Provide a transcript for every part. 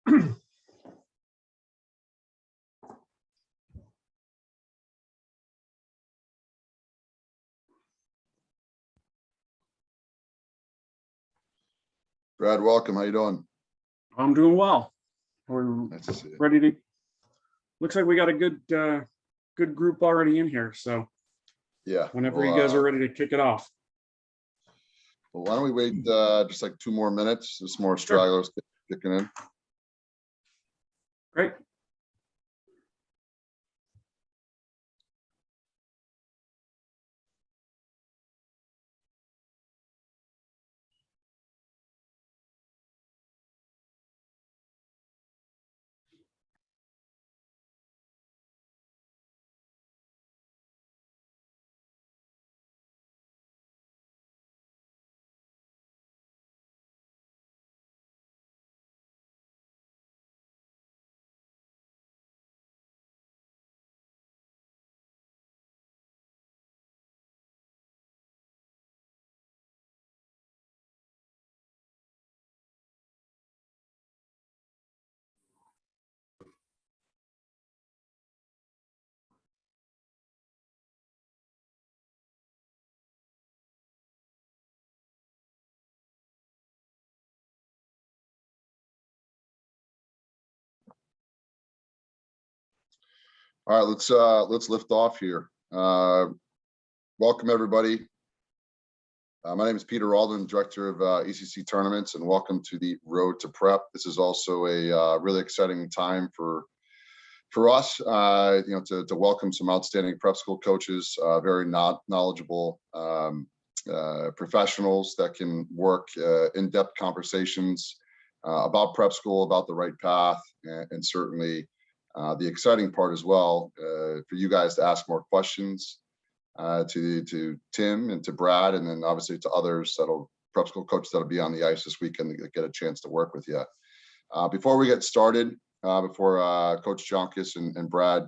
Brad, welcome. How you doing? I'm doing well. We're Nice to see you. ready to. Looks like we got a good group already in here. So Yeah. whenever you guys are ready to kick it off. Well, why don't we wait just like 2 more minutes? There's more stragglers kicking in. Great. All right, let's lift off here. Welcome everybody. My name is Peter Alden, Director of ECC Tournaments, and welcome to the Road to Prep. This is also a really exciting time for us, to welcome some outstanding prep school coaches, very knowledgeable professionals that can work in-depth conversations about prep school, about the right path, and certainly the exciting part as well for you guys to ask more questions to Tim and to Brad, and then obviously to others prep school coaches that'll be on the ice this weekend to get a chance to work with you. Before we get started, before Coach Jonkis and Brad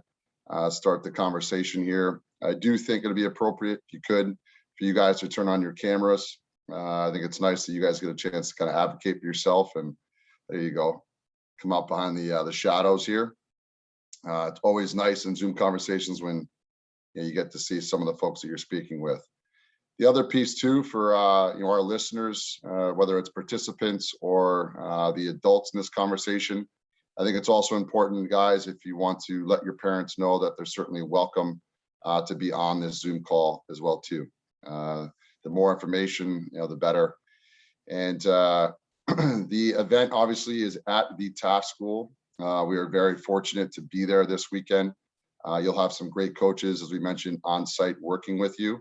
start the conversation here, I do think it'd be appropriate, if you could, for you guys to turn on your cameras. I think it's nice that you guys get a chance to kind of advocate for yourself, and there you go, come out behind the shadows here. It's always nice in Zoom conversations when you get to see some of the folks that you're speaking with. The other piece too for our listeners, whether it's participants or the adults in this conversation, I think it's also important, guys, if you want to let your parents know that they're certainly welcome to be on this Zoom call as well too. The more information, the better. And the event obviously is at the TAF School. We are very fortunate to be there this weekend. You'll have some great coaches, as we mentioned, on site working with you.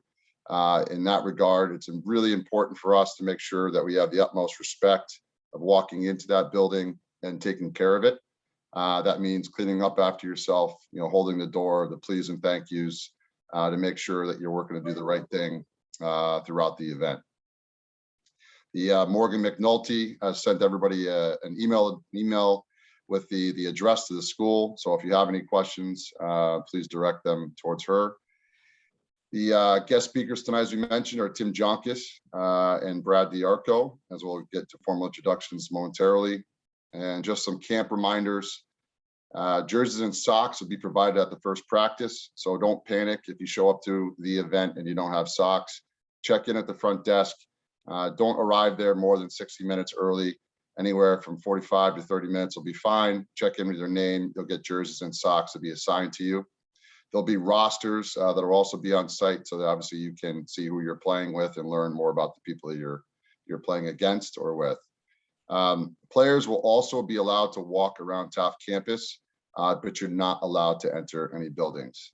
In that regard, it's really important for us to make sure that we have the utmost respect of walking into that building and taking care of it. That means cleaning up after yourself, holding the door, the please and thank yous, to make sure that you're working to do the right thing throughout the event. The Morgan McNulty has sent everybody an email with the address to the school. So if you have any questions, please direct them towards her. The guest speakers tonight, as we mentioned, are Tim Jonkis and Brad Diarco, as we'll get to formal introductions momentarily. And just some camp reminders. Jerseys and socks will be provided at the first practice. So don't panic if you show up to the event and you don't have socks. Check in at the front desk. Don't arrive there more than 60 minutes early. Anywhere from 45 to 30 minutes will be fine. Check in with your name. You'll get jerseys and socks to be assigned to you. There'll be rosters that will also be on site, so that obviously you can see who you're playing with and learn more about the people that you're playing against or with. Players will also be allowed to walk around TAF campus, but you're not allowed to enter any buildings.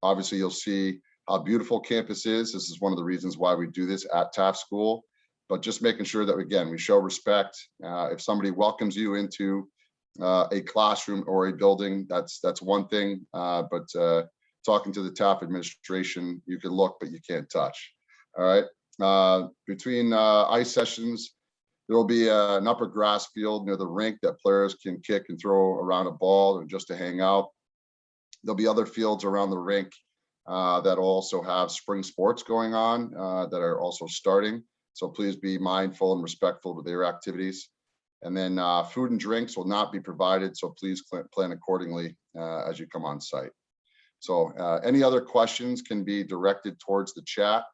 Obviously, you'll see how beautiful campus is. This is one of the reasons why we do this at TAF School. But just making sure that, again, we show respect. If somebody welcomes you into a classroom or a building, that's one thing. But talking to the TAF administration, you can look, but you can't touch. All right. Between ice sessions, there will be an upper grass field near the rink that players can kick and throw around a ball or just to hang out. There'll be other fields around the rink that also have spring sports going on that are also starting. So please be mindful and respectful of their activities. And then food and drinks will not be provided, so please plan accordingly as you come on site. So any other questions can be directed towards the chat.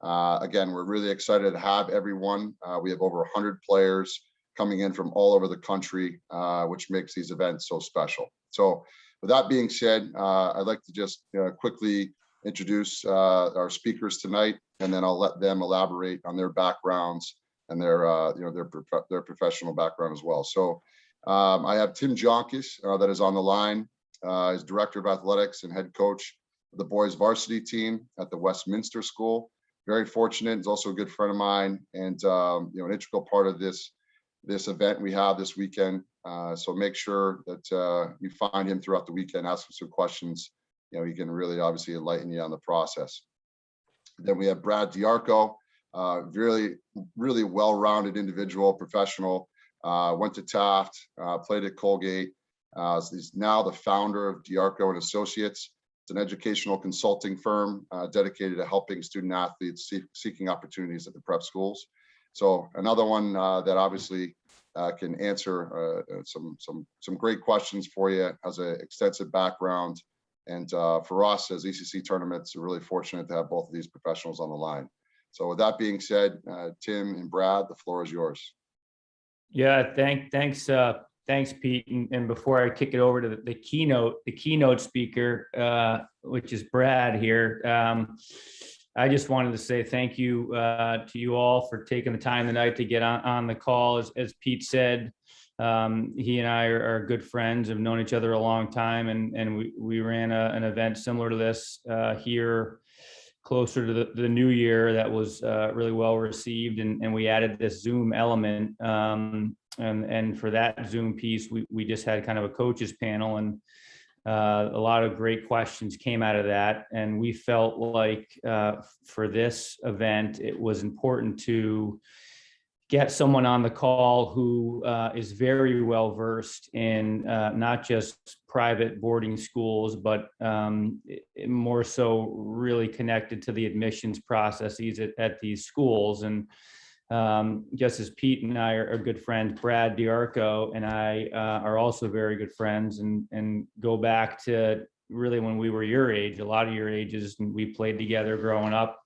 Again, we're really excited to have everyone. We have over 100 players coming in from all over the country, which makes these events so special. So with that being said, I'd like to just quickly introduce our speakers tonight, and then I'll let them elaborate on their backgrounds and their their professional background as well. So I have Tim Jonkis that is on the line. He's Director of Athletics and head coach of the boys varsity team at the Westminster School. Very fortunate. He's also a good friend of mine, and an integral part of this event we have this weekend. So make sure that you find him throughout the weekend, ask him some questions. He can really obviously enlighten you on the process. Then we have Brad Diarco, really well-rounded individual, professional. Went to Taft, played at Colgate. He's now the founder of Diarco and Associates. It's an educational consulting firm dedicated to helping student athletes seeking opportunities at the prep schools. So another one that obviously can answer some great questions for you, has an extensive background. And for us as ECC tournaments, we're really fortunate to have both of these professionals on the line. So with that being said, Tim and Brad, the floor is yours. Yeah, thanks, Pete. And before I kick it over to the keynote speaker, which is Brad here, I just wanted to say thank you to you all for taking the time tonight to get on the call. As Pete said, he and I are good friends, have known each other a long time, and we ran an event similar to this here closer to the new year that was really well received, and we added this Zoom element, and for that Zoom piece we just had kind of a coaches panel, and a lot of great questions came out of that, and we felt like for this event it was important to get someone on the call who is very well versed in not just private boarding schools, but more so really connected to the admissions processes at these schools. And just as Pete and I are good friends, Brad Diarco and I are also very good friends, and go back to really when we were your age, a lot of your ages, and we played together growing up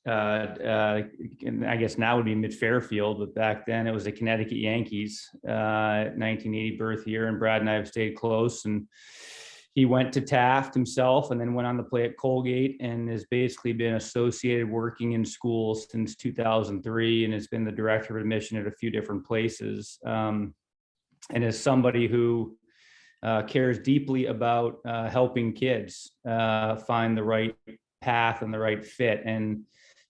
I guess now would be Mid-Fairfield, but back then it was the Connecticut Yankees, 1980 birth year, and Brad and I have stayed close. And he went to Taft himself and then went on to play at Colgate, and has basically been associated working in schools since 2003, and has been the director of admission at a few different places, and is somebody who cares deeply about helping kids find the right path and the right fit. And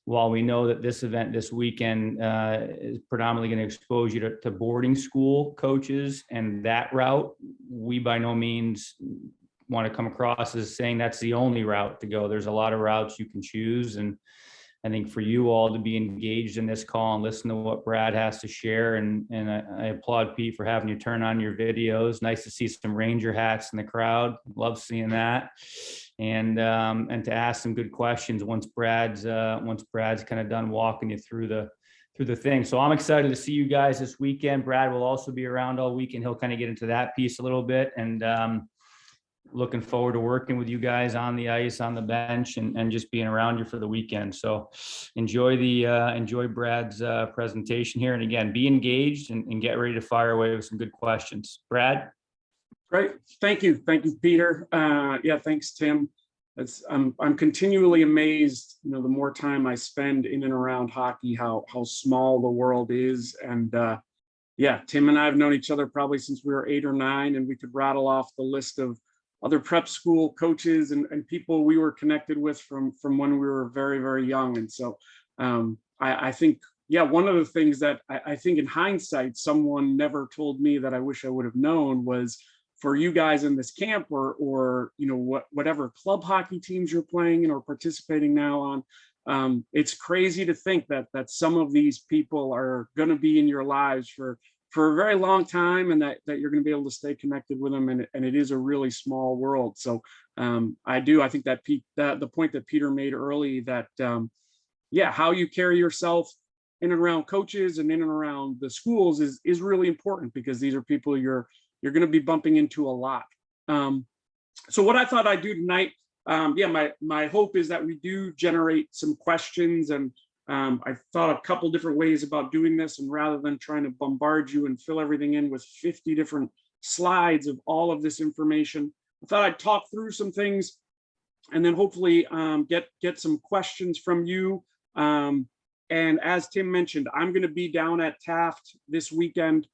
while we know that this event this weekend is predominantly going to expose you to boarding school coaches and that route, we by no means want to come across as saying that's the only route to go. There's a lot of routes you can choose. And I think for you all to be engaged in this call and listen to what Brad has to share, and I applaud Pete for having you turn on your videos. Nice to see some Ranger hats in the crowd. Love seeing that. And to ask some good questions once Brad's kind of done walking you through the thing. So I'm excited to see you guys this weekend. Brad will also be around all week, and he'll kind of get into that piece a little bit. And looking forward to working with you guys on the ice, on the bench, and just being around you for the weekend. So enjoy Brad's presentation here. And again, be engaged and get ready to fire away with some good questions. Brad? Great. Thank you, Peter. Yeah, thanks, Tim. I'm continually amazed, the more time I spend in and around hockey, how small the world is. And yeah, Tim and I have known each other probably since we were 8 or 9, and we could rattle off the list of other prep school coaches and people we were connected with from when we were very, very young. And so I think, yeah, one of the things that I think in hindsight, someone never told me that I wish I would have known was, for you guys in this camp, or whatever club hockey teams you're playing in or participating now on, it's crazy to think that some of these people are going to be in your lives for a very long time, and that you're going to be able to stay connected with them, and it is a really small world. So I think that the point that Peter made early, that yeah, how you carry yourself in and around coaches and in and around the schools is really important, because these are people you're going to be bumping into a lot. So what I thought I'd do tonight, my hope is that we do generate some questions, and I thought a couple different ways about doing this, and rather than trying to bombard you and fill everything in with 50 different slides of all of this information, I thought I'd talk through some things and then hopefully get some questions from you. And as Tim mentioned, I'm going to be down at Taft this weekend,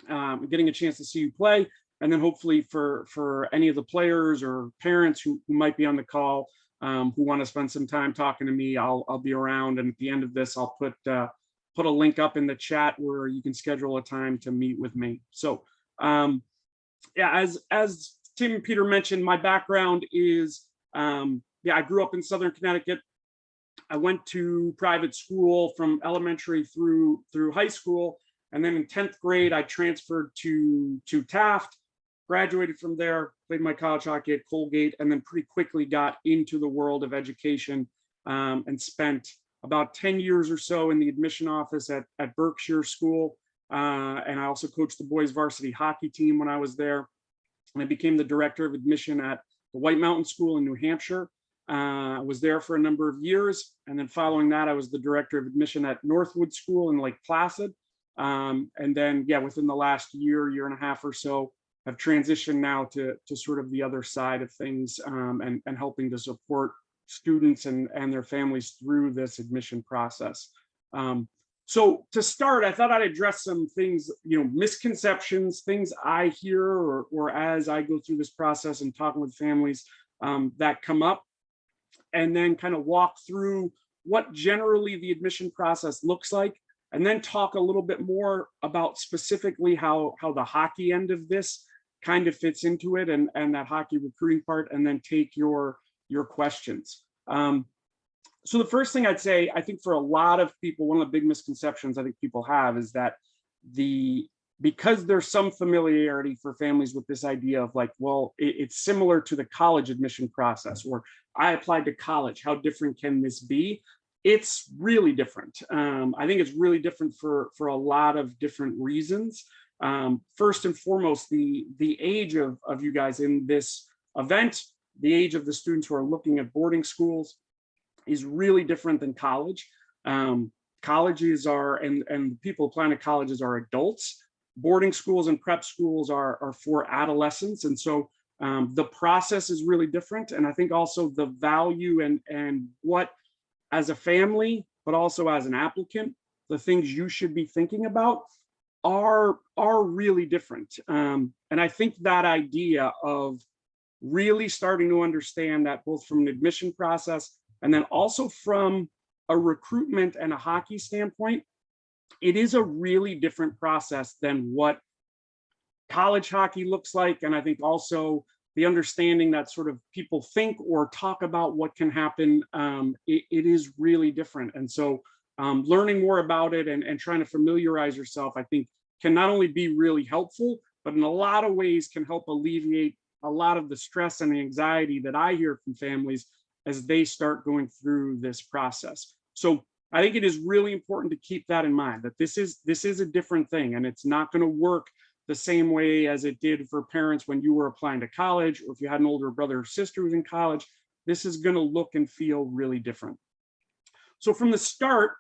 getting a chance to see you play. And then hopefully for any of the players or parents who might be on the call, who want to spend some time talking to me, I'll be around. And at the end of this, I'll put a link up in the chat where you can schedule a time to meet with me. So yeah, as Tim and Peter mentioned, my background is, I grew up in Southern Connecticut. I went to private school from elementary through high school. And then in 10th grade, I transferred to Taft, graduated from there, played my college hockey at Colgate, and then pretty quickly got into the world of education, and spent about 10 years or so in the admission office at Berkshire School. And I also coached the boys varsity hockey team when I was there. And I became the director of admission at the White Mountain School in New Hampshire. I was there for a number of years. And then following that, I was the director of admission at Northwood School in Lake Placid. And then, within the last year and a half or so, I've transitioned now to sort of the other side of things, and helping to support students and their families through this admission process. So to start, I thought I'd address some things, misconceptions, things I hear or as I go through this process and talking with families that come up, and then kind of walk through what generally the admission process looks like, and then talk a little bit more about specifically how the hockey end of this kind of fits into it, and that hockey recruiting part, and then take your questions. So the first thing I'd say, I think for a lot of people, one of the big misconceptions I think people have is that because there's some familiarity for families with this idea of like, well, it's similar to the college admission process, or I applied to college, how different can this be? It's really different. I think it's really different for a lot of different reasons. First and foremost, the age of you guys in this event, the age of the students who are looking at boarding schools is really different than college. Colleges are, and people applying to colleges are adults. Boarding schools and prep schools are for adolescents. And so the process is really different. And I think also the value and what, as a family, but also as an applicant, the things you should be thinking about are really different. And I think that idea of really starting to understand that both from an admission process and then also from a recruitment and a hockey standpoint, it is a really different process than what college hockey looks like. And I think also the understanding that sort of people think or talk about what can happen, it is really different. And so learning more about it and trying to familiarize yourself, I think, can not only be really helpful, but in a lot of ways can help alleviate a lot of the stress and the anxiety that I hear from families as they start going through this process. So I think it is really important to keep that in mind, that this is a different thing, and it's not going to work the same way as it did for parents when you were applying to college, or if you had an older brother or sister who's in college. This is going to look and feel really different. So from the start,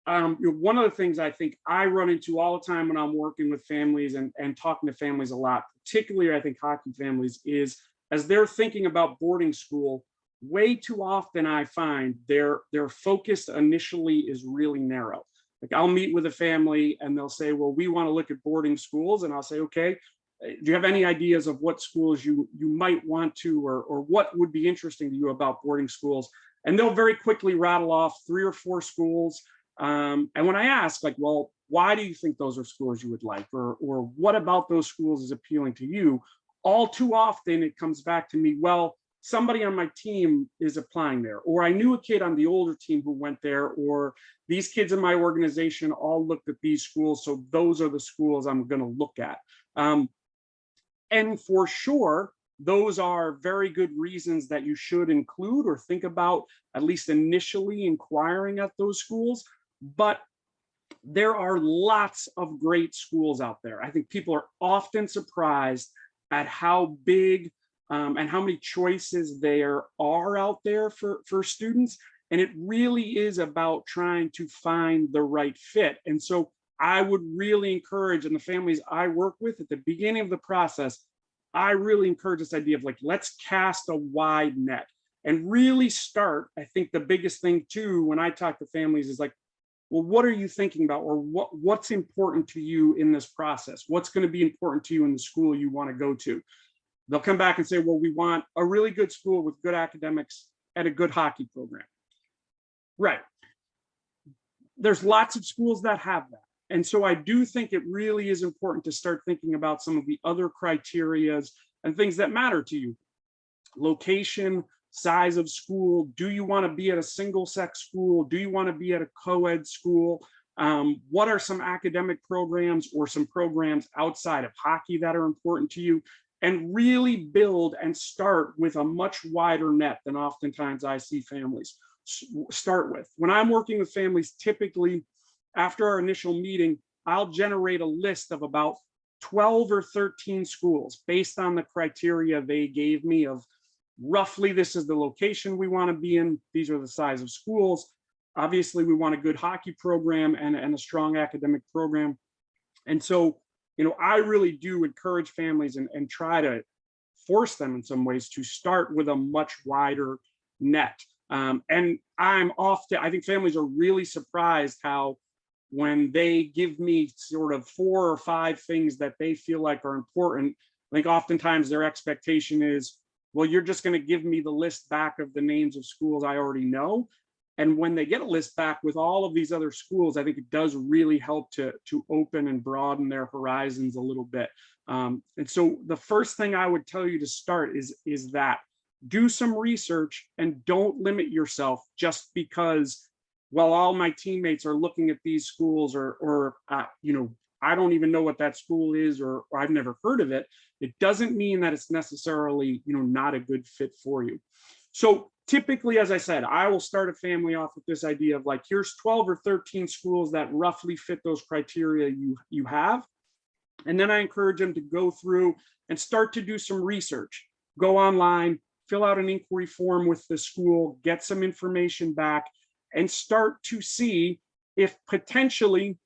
one of the things I think I run into all the time when I'm working with families and talking to families a lot, particularly I think hockey families, is as they're thinking about boarding school, way too often I find their focus initially is really narrow. Like I'll meet with a family and they'll say, well, we want to look at boarding schools. And I'll say, okay, do you have any ideas of what schools you might want to, or what would be interesting to you about boarding schools? And they'll very quickly rattle off 3 or 4 schools. And when I ask, like, well, why do you think those are schools you would like? Or what about those schools is appealing to you? All too often it comes back to me, well, somebody on my team is applying there, or I knew a kid on the older team who went there, or these kids in my organization all looked at these schools, so those are the schools I'm going to look at. And for sure, those are very good reasons that you should include or think about, at least initially, inquiring at those schools. But there are lots of great schools out there. I think people are often surprised at how big and how many choices there are out there for students. And it really is about trying to find the right fit. And so I would really encourage, and the families I work with at the beginning of the process, I really encourage this idea of like, let's cast a wide net and really start. I think the biggest thing too, when I talk to families is like, well, what are you thinking about, or what's important to you in this process? What's going to be important to you in the school you want to go to? They'll come back and say, well, we want a really good school with good academics and a good hockey program. Right. There's lots of schools that have that. And so I do think it really is important to start thinking about some of the other criterias and things that matter to you. Location, size of school. Do you want to be at a single sex school? Do you want to be at a co-ed school? What are some academic programs or some programs outside of hockey that are important to you? And really build and start with a much wider net than oftentimes I see families start with. When I'm working with families, typically after our initial meeting, I'll generate a list of about 12 or 13 schools based on the criteria they gave me of roughly this is the location we want to be in. These are the size of schools. Obviously, we want a good hockey program and a strong academic program. And so, I really do encourage families and try to force them in some ways to start with a much wider net. And I think families are really surprised how when they give me sort of 4 or 5 things that they feel like are important, I think oftentimes their expectation is, well, you're just going to give me the list back of the names of schools I already know. And when they get a list back with all of these other schools, I think it does really help to open and broaden their horizons a little bit. And so the first thing I would tell you to start is that do some research and don't limit yourself just because, well, all my teammates are looking at these schools or I don't even know what that school is, or I've never heard of it. It doesn't mean that it's necessarily, not a good fit for you. So typically, as I said, I will start a family off with this idea of like, here's 12 or 13 schools that roughly fit those criteria you have. And then I encourage them to go through and start to do some research, go online, fill out an inquiry form with the school, get some information back, and start to see if potentially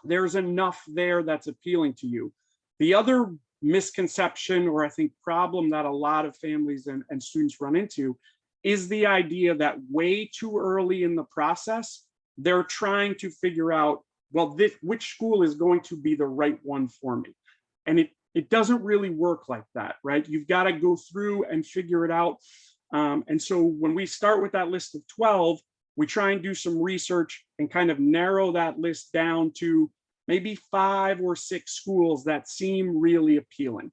there's enough there that's appealing to you. The other misconception, or I think problem that a lot of families and students run into is the idea that way too early in the process, they're trying to figure out, well, which school is going to be the right one for me. And it doesn't really work like that, right? You've got to go through and figure it out. And so when we start with that list of 12, we try and do some research and kind of narrow that list down to maybe 5 or 6 schools that seem really appealing.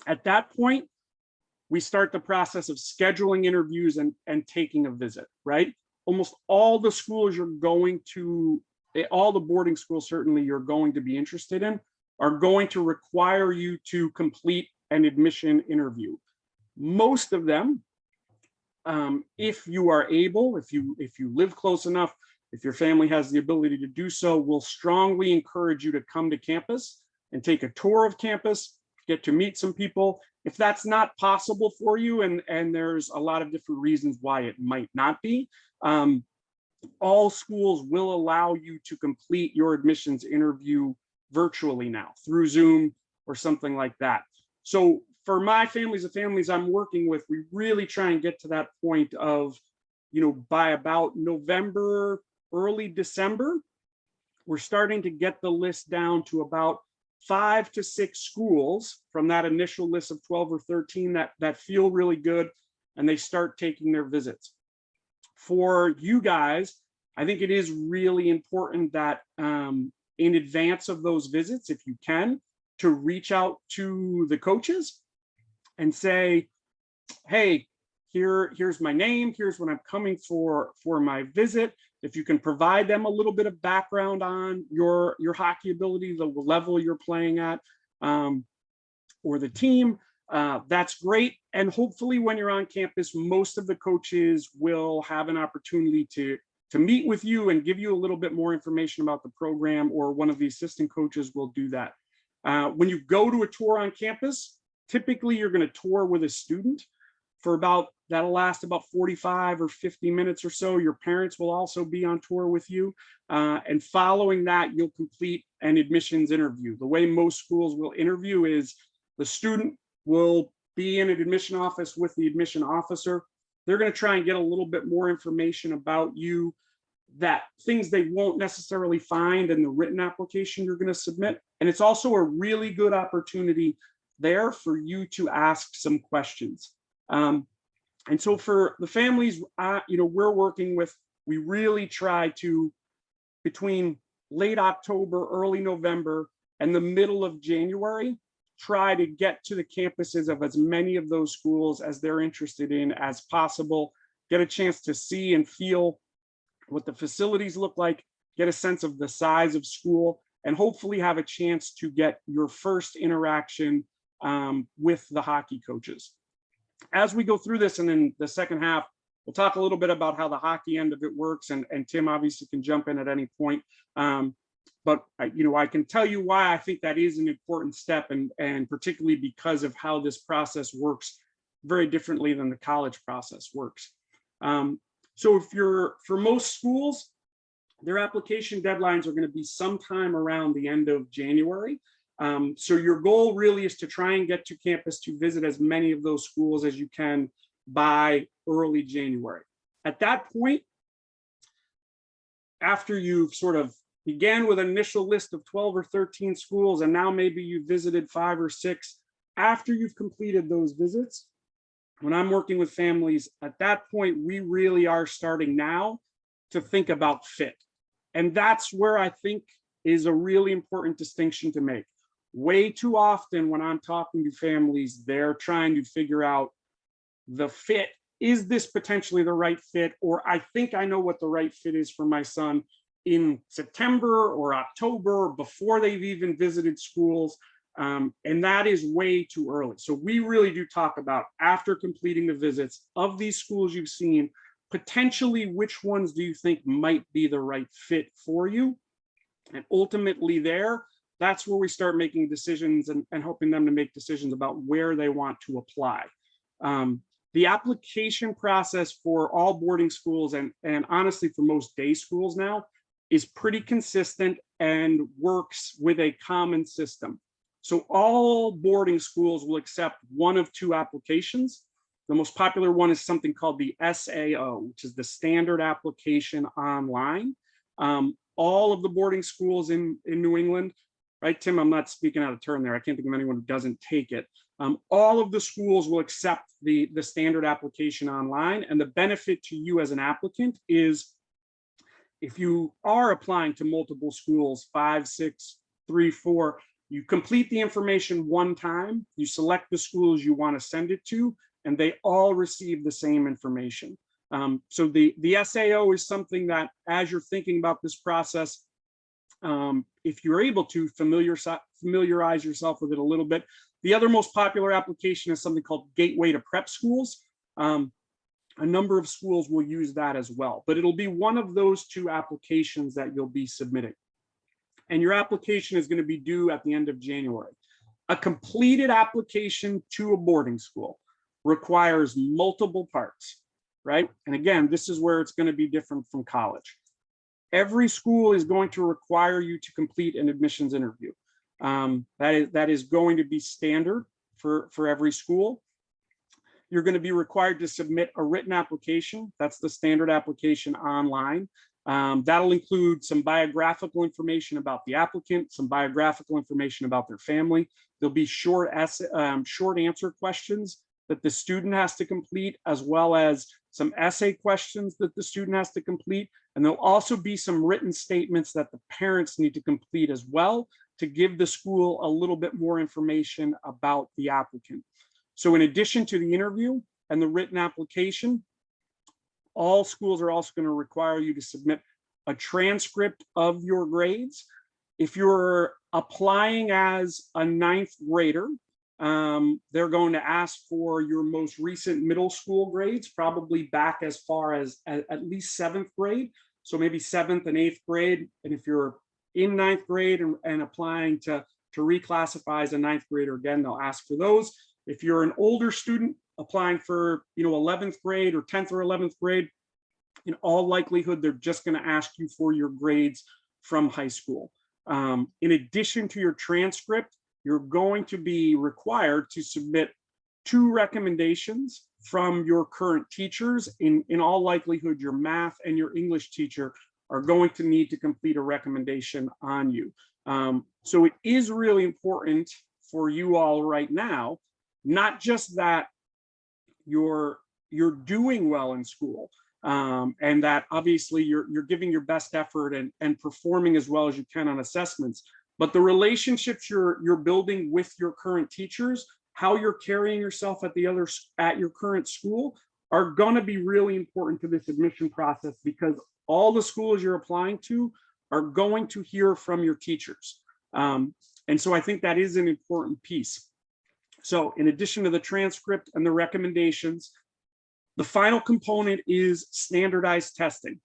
At that point, we start the process of scheduling interviews and taking a visit, right? Almost all the schools all the boarding schools certainly you're going to be interested in are going to require you to complete an admission interview. Most of them, if you are able, if you live close enough, if your family has the ability to do so, will strongly encourage you to come to campus and take a tour of campus, get to meet some people. If that's not possible for you, and there's a lot of different reasons why it might not be, all schools will allow you to complete your admissions interview virtually now through Zoom or something like that. So for my families, the families I'm working with, we really try and get to that point of, by about November, early December, we're starting to get the list down to about 5 to 6 schools from that initial list of 12 or 13 that feel really good, and they start taking their visits. For you guys, I think it is really important that in advance of those visits, if you can, to reach out to the coaches and say, hey, here's my name, here's when I'm coming for my visit. If you can provide them a little bit of background on your hockey ability, the level you're playing at, or the team, that's great. And hopefully when you're on campus, most of the coaches will have an opportunity to meet with you and give you a little bit more information about the program, or one of the assistant coaches will do that. When you go to a tour on campus, typically you're going to tour with a student for that'll last about 45 or 50 minutes or so. Your parents will also be on tour with you. And following that, you'll complete an admissions interview. The way most schools will interview is the student will be in an admission office with the admission officer. They're going to try and get a little bit more information about you, that things they won't necessarily find in the written application you're going to submit. And it's also a really good opportunity there for you to ask some questions. And so for the families, we're working with, we really try to, between late October, early November, and the middle of January, try to get to the campuses of as many of those schools as they're interested in as possible, get a chance to see and feel what the facilities look like, get a sense of the size of school, and hopefully have a chance to get your first interaction with the hockey coaches. As we go through this, and in the second half, we'll talk a little bit about how the hockey end of it works, and Tim obviously can jump in at any point. But I can tell you why I think that is an important step, and particularly because of how this process works very differently than the college process works. So for most schools, their application deadlines are going to be sometime around the end of January. So your goal really is to try and get to campus to visit as many of those schools as you can by early January. At that point, after you've sort of began with an initial list of 12 or 13 schools, and now maybe you visited 5 or 6, after you've completed those visits, when I'm working with families, at that point, we really are starting now to think about fit. And that's where I think is a really important distinction to make. Way too often when I'm talking to families, they're trying to figure out the fit. Is this potentially the right fit? Or I think I know what the right fit is for my son in September or October, before they've even visited schools. And that is way too early. So we really do talk about, after completing the visits of these schools you've seen, potentially which ones do you think might be the right fit for you? And ultimately that's where we start making decisions and helping them to make decisions about where they want to apply. The application process for all boarding schools, and honestly for most day schools now, is pretty consistent and works with a common system. So all boarding schools will accept one of 2 applications. The most popular one is something called the SAO, which is the Standard Application Online. All of the boarding schools in New England, right, Tim, I'm not speaking out of turn there. I can't think of anyone who doesn't take it. All of the schools will accept the Standard Application Online. And the benefit to you as an applicant is, if you are applying to multiple schools, 5, 6, 3, 4, you complete the information one time, you select the schools you want to send it to, and they all receive the same information. So the SAO is something that, as you're thinking about this process, if you're able to familiarize yourself with it a little bit. The other most popular application is something called Gateway to Prep Schools. A number of schools will use that as well, but it'll be one of those 2 applications that you'll be submitting. And your application is going to be due at the end of January. A completed application to a boarding school requires multiple parts, right? And again, this is where it's going to be different from college. Every school is going to require you to complete an admissions interview. That is going to be standard for every school. You're going to be required to submit a written application. That's the Standard Application Online. That'll include some biographical information about the applicant, some biographical information about their family. There'll be short answer questions that the student has to complete, as well as some essay questions that the student has to complete. And there'll also be some written statements that the parents need to complete as well, to give the school a little bit more information about the applicant. So in addition to the interview and the written application, all schools are also going to require you to submit a transcript of your grades. If you're applying as a 9th grader, they're going to ask for your most recent middle school grades, probably back as far as at least 7th grade. So maybe 7th and 8th grade. And if you're in 9th grade and applying to reclassify as a 9th grader, again, they'll ask for those. If you're an older student applying for 11th grade or 10th or 11th grade, in all likelihood, they're just going to ask you for your grades from high school. In addition to your transcript, you're going to be required to submit 2 recommendations from your current teachers. In all likelihood, your math and your English teacher are going to need to complete a recommendation on you. So it is really important for you all right now, not just that you're doing well in school, and that obviously you're giving your best effort and performing as well as you can on assessments, but the relationships you're building with your current teachers, how you're carrying yourself at your current school, are going to be really important to this admission process, because all the schools you're applying to are going to hear from your teachers. And so I think that is an important piece. So in addition to the transcript and the recommendations, the final component is standardized testing.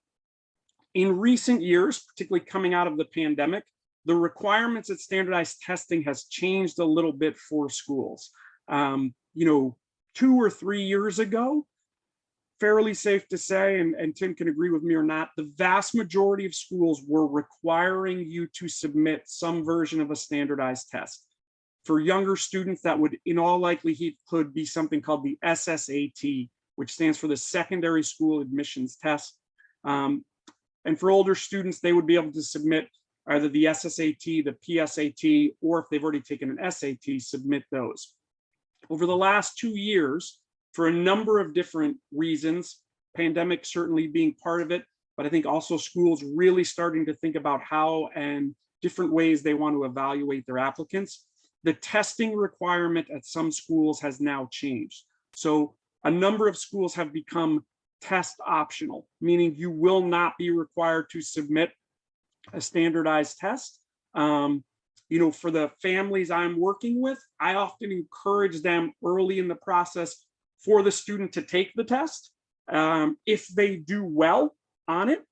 In recent years, particularly coming out of the pandemic, the requirements at standardized testing has changed a little bit for schools. 2 or 3 years ago, fairly safe to say, and Tim can agree with me or not, the vast majority of schools were requiring you to submit some version of a standardized test. For younger students, that would in all likelihood be something called the SSAT, which stands for the Secondary School Admissions Test. And for older students, they would be able to submit either the SSAT, the PSAT, or if they've already taken an SAT, submit those. Over the last 2 years, for a number of different reasons, pandemic certainly being part of it, but I think also schools really starting to think about how and different ways they want to evaluate their applicants. The testing requirement at some schools has now changed. So a number of schools have become test optional, meaning you will not be required to submit a standardized test. For the families I'm working with, I often encourage them early in the process for the student to take the test. If they do well on it,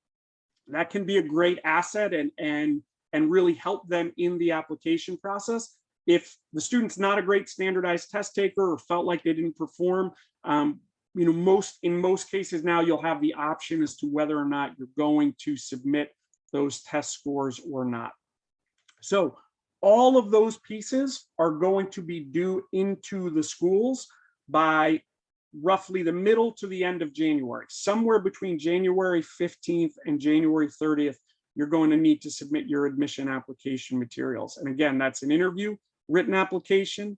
that can be a great asset and really help them in the application process. If the student's not a great standardized test taker or felt like they didn't perform, in most cases now you'll have the option as to whether or not you're going to submit those test scores or not. So all of those pieces are going to be due into the schools by roughly the middle to the end of January. Somewhere between January 15th and January 30th, you're going to need to submit your admission application materials. And again, that's an interview, written application,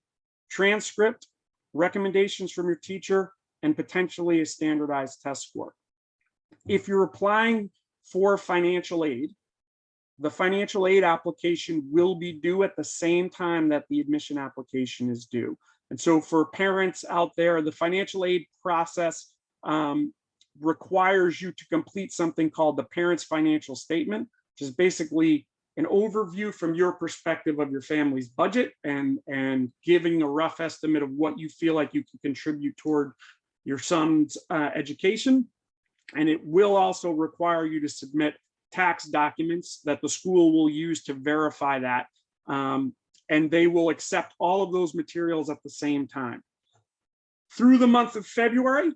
transcript, recommendations from your teacher, and potentially a standardized test score. If you're applying for financial aid, the financial aid application will be due at the same time that the admission application is due. And so for parents out there, the financial aid process requires you to complete something called the parent's financial statement, which is basically an overview from your perspective of your family's budget and giving a rough estimate of what you feel like you can contribute toward your son's education. And it will also require you to submit tax documents that the school will use to verify that. And they will accept all of those materials at the same time. Through the month of February,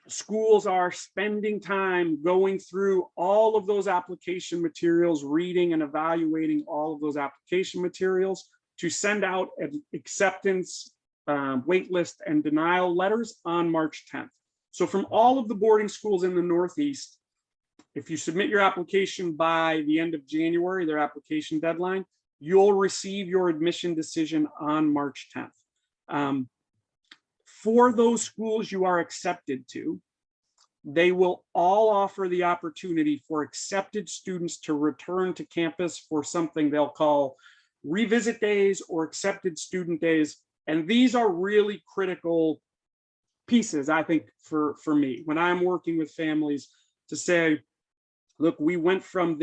schools are spending time going through all of those application materials, reading and evaluating all of those application materials to send out acceptance, waitlist, and denial letters on March 10th. So from all of the boarding schools in the Northeast, if you submit your application by the end of January, their application deadline, you'll receive your admission decision on March 10th. For those schools you are accepted to, they will all offer the opportunity for accepted students to return to campus for something they'll call revisit days or accepted student days. And these are really critical pieces, I think, for me, when I'm working with families to say, look, we went from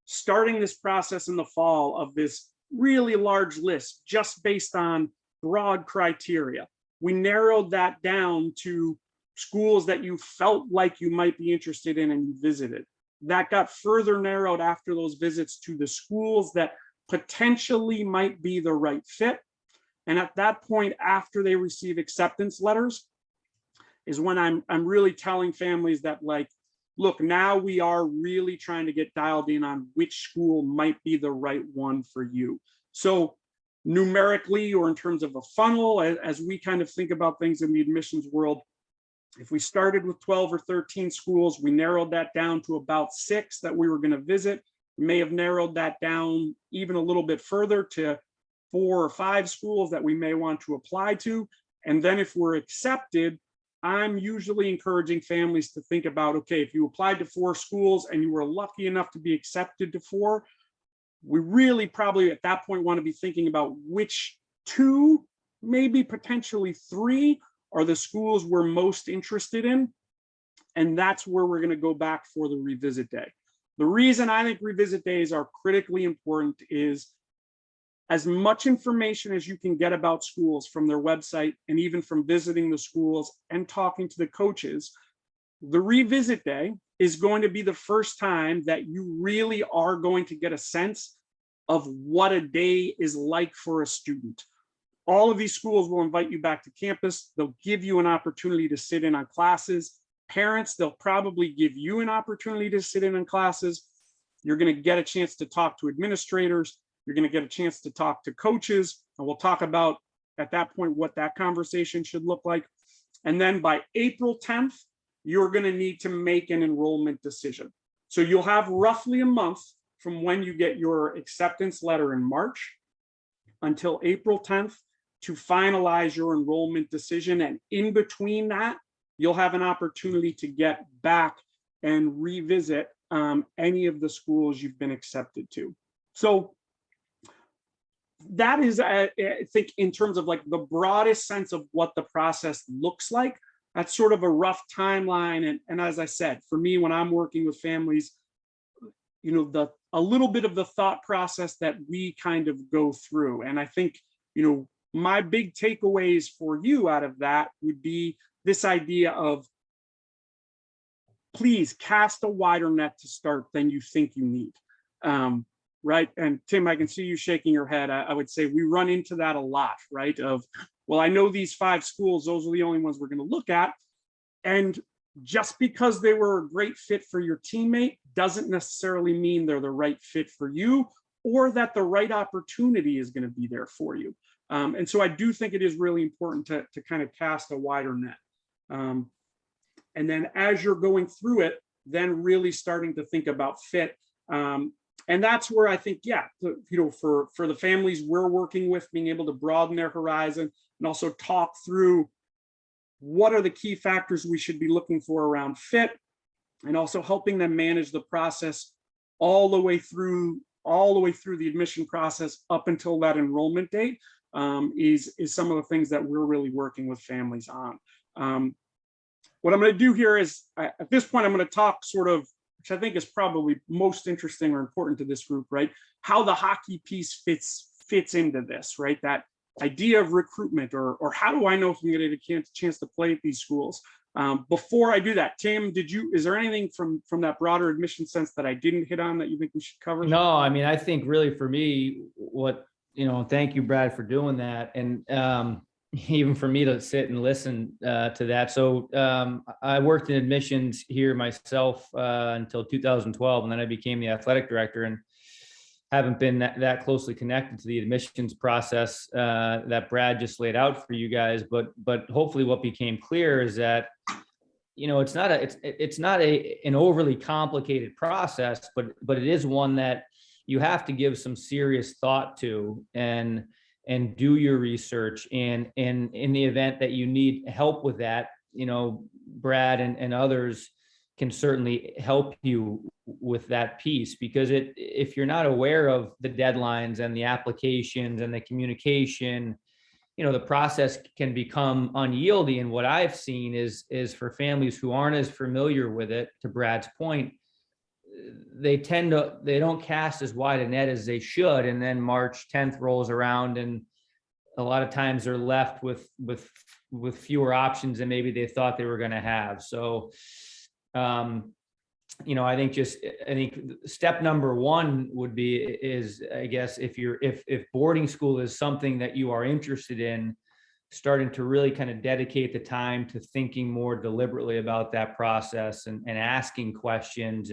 starting this process in the fall of this really large list just based on broad criteria. We narrowed that down to schools that you felt like you might be interested in and you visited. that got further narrowed after those visits to the schools that potentially might be the right fit. And at that point, after they receive acceptance letters, is when I'm really telling families that, like, look, now we are really trying to get dialed in on which school might be the right one for you. So numerically, or in terms of a funnel, as we kind of think about things in the admissions world, if we started with 12 or 13 schools, we narrowed that down to about 6 that we were going to visit. We may have narrowed that down even a little bit further to 4 or 5 schools that we may want to apply to. And then if we're accepted, I'm usually encouraging families to think about, okay, if you applied to 4 schools and you were lucky enough to be accepted to 4, we really probably at that point want to be thinking about which 2, maybe potentially 3 are the schools we're most interested in. And that's where we're going to go back for the revisit day. The reason I think revisit days are critically important is as much information as you can get about schools from their website and even from visiting the schools and talking to the coaches, the revisit day is going to be the first time that you really are going to get a sense of what a day is like for a student. All of these schools will invite you back to campus. They'll give you an opportunity to sit in on classes. Parents, they'll probably give you an opportunity to sit in on classes. You're going to get a chance to talk to administrators. You're going to get a chance to talk to coaches. And we'll talk about at that point what that conversation should look like. And then by April 10th, you're going to need to make an enrollment decision. So you'll have roughly a month from when you get your acceptance letter in March until April 10th to finalize your enrollment decision. And in between that, you'll have an opportunity to get back and revisit any of the schools you've been accepted to. So that is, I think, in terms of like the broadest sense of what the process looks like, that's sort of a rough timeline. And as I said, for me, when I'm working with families, you know, a little bit of the thought process that we kind of go through. And I think, you know, my big takeaways for you out of that would be this idea of please cast a wider net to start than you think you need. Right. And Tim, I can see you shaking your head. I would say we run into that a lot, right? Of, well, I know these 5 schools, those are the only ones we're going to look at. And just because they were a great fit for your teammate doesn't necessarily mean they're the right fit for you, or that the right opportunity is going to be there for you. And so I do think it is really important to kind of cast a wider net. And then as you're going through it, then really starting to think about fit. And that's where I think, yeah, you know, for the families we're working with, being able to broaden their horizon and also talk through what are the key factors we should be looking for around fit, and also helping them manage the process all the way through the admission process up until that enrollment date is some of the things that we're really working with families on. What I'm going to do here is, at this point, I'm going to talk sort of, which I think is probably most interesting or important to this group, right? How the hockey piece fits into this, right? That idea of recruitment, or how do I know if I'm going to get a chance to play at these schools? Before I do that, Tim, is there anything from that broader admission sense that I didn't hit on that you think we should cover? No, I mean, I think really for me, thank you, Brad, for doing that. And even for me to sit and listen to that. So I worked in admissions here myself until 2012, and then I became the athletic director, and haven't been that closely connected to the admissions process that Brad just laid out for you guys. But hopefully what became clear is that, you know, it's not an overly complicated process, but it is one that you have to give some serious thought to and do your research. And in the event that you need help with that, you know, Brad and others can certainly help you with that piece, because if you're not aware of the deadlines and the applications and the communication, you know, the process can become unyielding. And what I've seen is for families who aren't as familiar with it, to Brad's point, they don't cast as wide a net as they should. And then March 10th rolls around, and a lot of times they're left with fewer options than maybe they thought they were going to have. So I think step number one would be is, I guess, if boarding school is something that you are interested in, starting to really kind of dedicate the time to thinking more deliberately about that process and asking questions.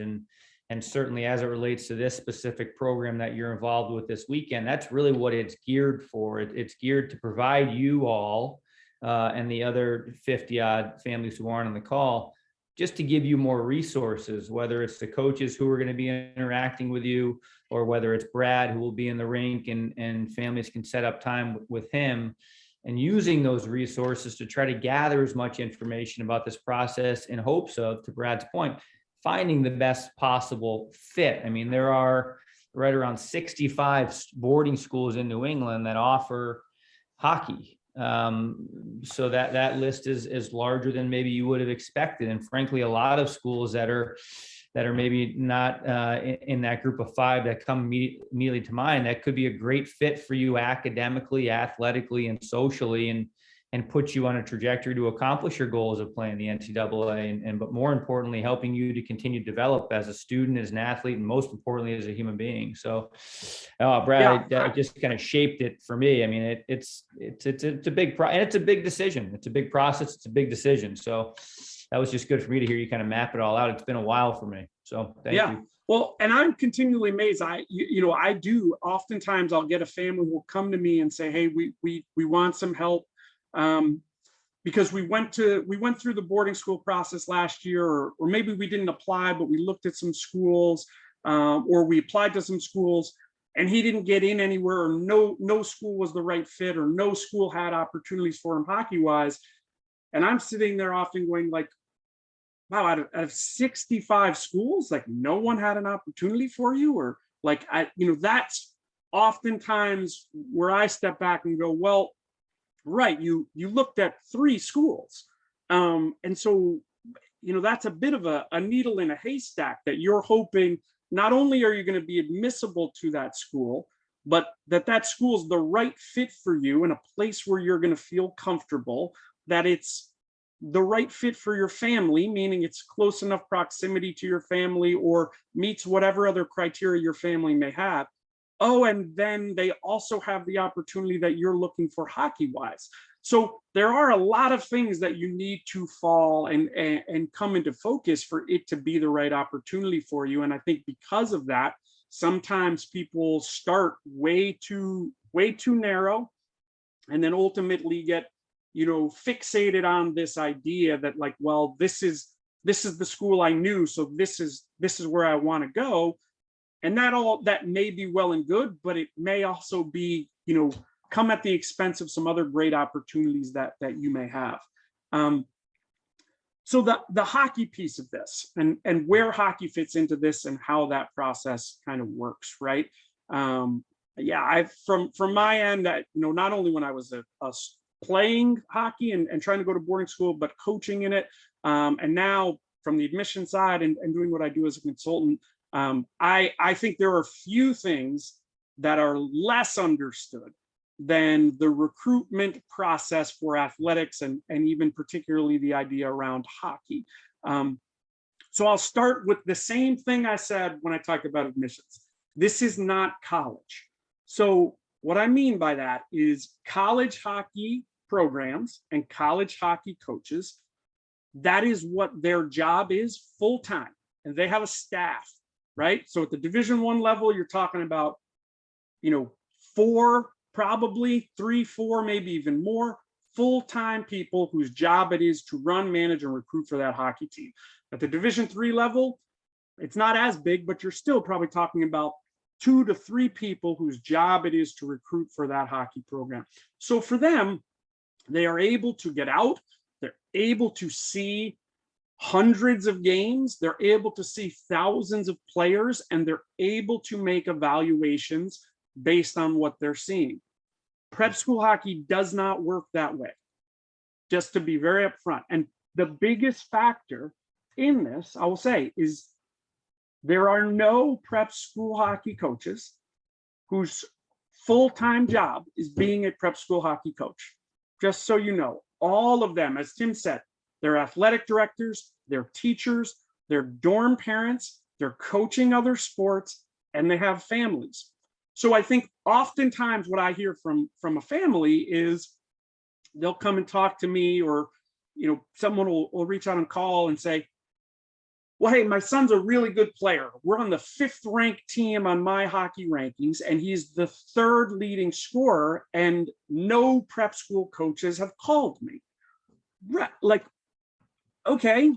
And certainly as it relates to this specific program that you're involved with this weekend, that's really what it's geared for. It's geared to provide you all and the other 50 odd families who aren't on the call, just to give you more resources, whether it's the coaches who are going to be interacting with you, or whether it's Brad who will be in the rink and families can set up time with him, and using those resources to try to gather as much information about this process in hopes of, to Brad's point, finding the best possible fit. I mean, there are right around 65 boarding schools in New England that offer hockey. So that list is larger than maybe you would have expected. And frankly, a lot of schools that are maybe not in that group of 5 that come immediately to mind, that could be a great fit for you academically, athletically, and socially, and put you on a trajectory to accomplish your goals of playing the NCAA, but more importantly, helping you to continue to develop as a student, as an athlete, and most importantly, as a human being. So, Brad, it just kind of shaped it for me. I mean, it's a big and it's a big decision. It's a big process. It's a big decision. So that was just good for me to hear you kind of map it all out. It's been a while for me. So thank you. Well, and I'm continually amazed. I do. Oftentimes I'll get a family who will come to me and say, hey, we want some help. Because we went through the boarding school process last year, or maybe we didn't apply, but we looked at some schools, or we applied to some schools and he didn't get in anywhere, or no school was the right fit, or no school had opportunities for him hockey wise. And I'm sitting there often going like, wow, out of 65 schools, like no one had an opportunity for you, or like, that's oftentimes where I step back and go, well, right, you looked at 3 schools, and so that's a bit of a needle in a haystack, that you're hoping not only are you going to be admissible to that school, but that school is the right fit for you, in a place where you're going to feel comfortable, that it's the right fit for your family, meaning it's close enough proximity to your family or meets whatever other criteria your family may have. Oh, and then they also have the opportunity that you're looking for hockey wise. So there are a lot of things that you need to fall and come into focus for it to be the right opportunity for you. And I think because of that, sometimes people start way too narrow, and then ultimately get fixated on this idea that like, well, this is the school I knew, so this is where I want to go. And that may be well and good, but it may also be, come at the expense of some other great opportunities that you may have. So the hockey piece of this, and where hockey fits into this, and how that process kind of works, right? From my end, not only when I was playing hockey and trying to go to boarding school, but coaching in it, and now from the admission side and doing what I do as a consultant. I think there are few things that are less understood than the recruitment process for athletics, and even particularly the idea around hockey. So I'll start with the same thing I said when I talked about admissions. This is not college. So what I mean by that is college hockey programs and college hockey coaches, that is what their job is full-time, and they have a staff. Right. So at the Division I level, you're talking about, 4, probably 3, 4, maybe even more full-time people whose job it is to run, manage, and recruit for that hockey team. At the Division III level, it's not as big, but you're still probably talking about 2 to 3 people whose job it is to recruit for that hockey program. So for them, they are able to get out, they're able to see hundreds of games, they're able to see thousands of players, and they're able to make evaluations based on what they're seeing. Prep school hockey does not work that way, just to be very upfront. And the biggest factor in this, I will say, is there are no prep school hockey coaches whose full-time job is being a prep school hockey coach. Just so you know, all of them, as Tim said, they're athletic directors, they're teachers, they're dorm parents, they're coaching other sports, and they have families. So I think oftentimes what I hear from a family is they'll come and talk to me, or someone will reach out and call and say, well, hey, my son's a really good player. We're on the 5th ranked team on my hockey rankings, and he's the 3rd leading scorer, and no prep school coaches have called me. Like, okay,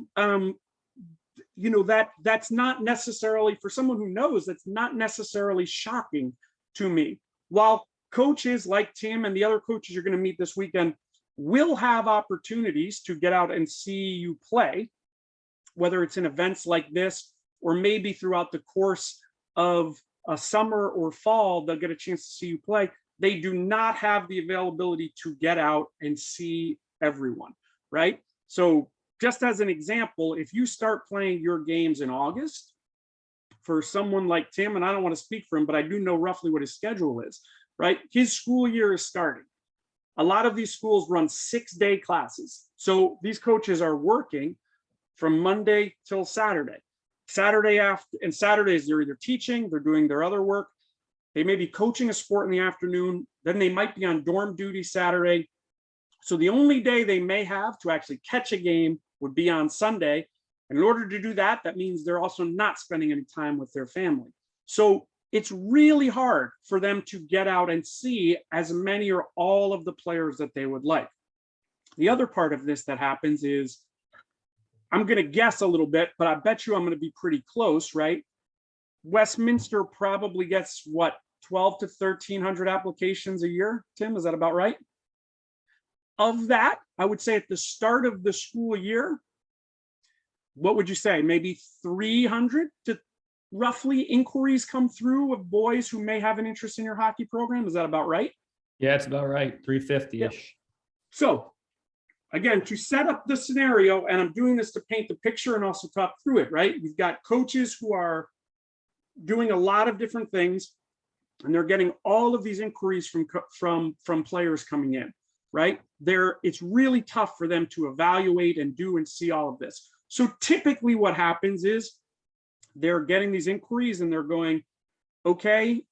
that's not necessarily, for someone who knows, that's not necessarily shocking to me. While coaches like Tim and the other coaches you're going to meet this weekend will have opportunities to get out and see you play, whether it's in events like this, or maybe throughout the course of a summer or fall, they'll get a chance to see you play. They do not have the availability to get out and see everyone, right? So just as an example, if you start playing your games in August, for someone like Tim, and I don't want to speak for him, but I do know roughly what his schedule is, right? His school year is starting. A lot of these schools run 6-day classes. So these coaches are working from Monday till Saturday. Saturdays, they're either teaching, they're doing their other work. They may be coaching a sport in the afternoon. Then they might be on dorm duty Saturday. So the only day they may have to actually catch a game would be on Sunday. And in order to do that, that means they're also not spending any time with their family. So it's really hard for them to get out and see as many or all of the players that they would like. The other part of this that happens is, I'm going to guess a little bit, but I bet you I'm going to be pretty close, right? Westminster probably gets, what, 12 to 1,300 applications a year, Tim? Is that about right? Of that, I would say at the start of the school year, what would you say? Maybe 300 to roughly inquiries come through of boys who may have an interest in your hockey program. Is that about right? Yeah, it's about right. 350-ish. Yeah. So again, to set up the scenario, and I'm doing this to paint the picture and also talk through it, right? We've got coaches who are doing a lot of different things, and they're getting all of these inquiries from players coming in, right? It's really tough for them to evaluate and do and see all of this. So typically what happens is they're getting these inquiries and they're going, okay,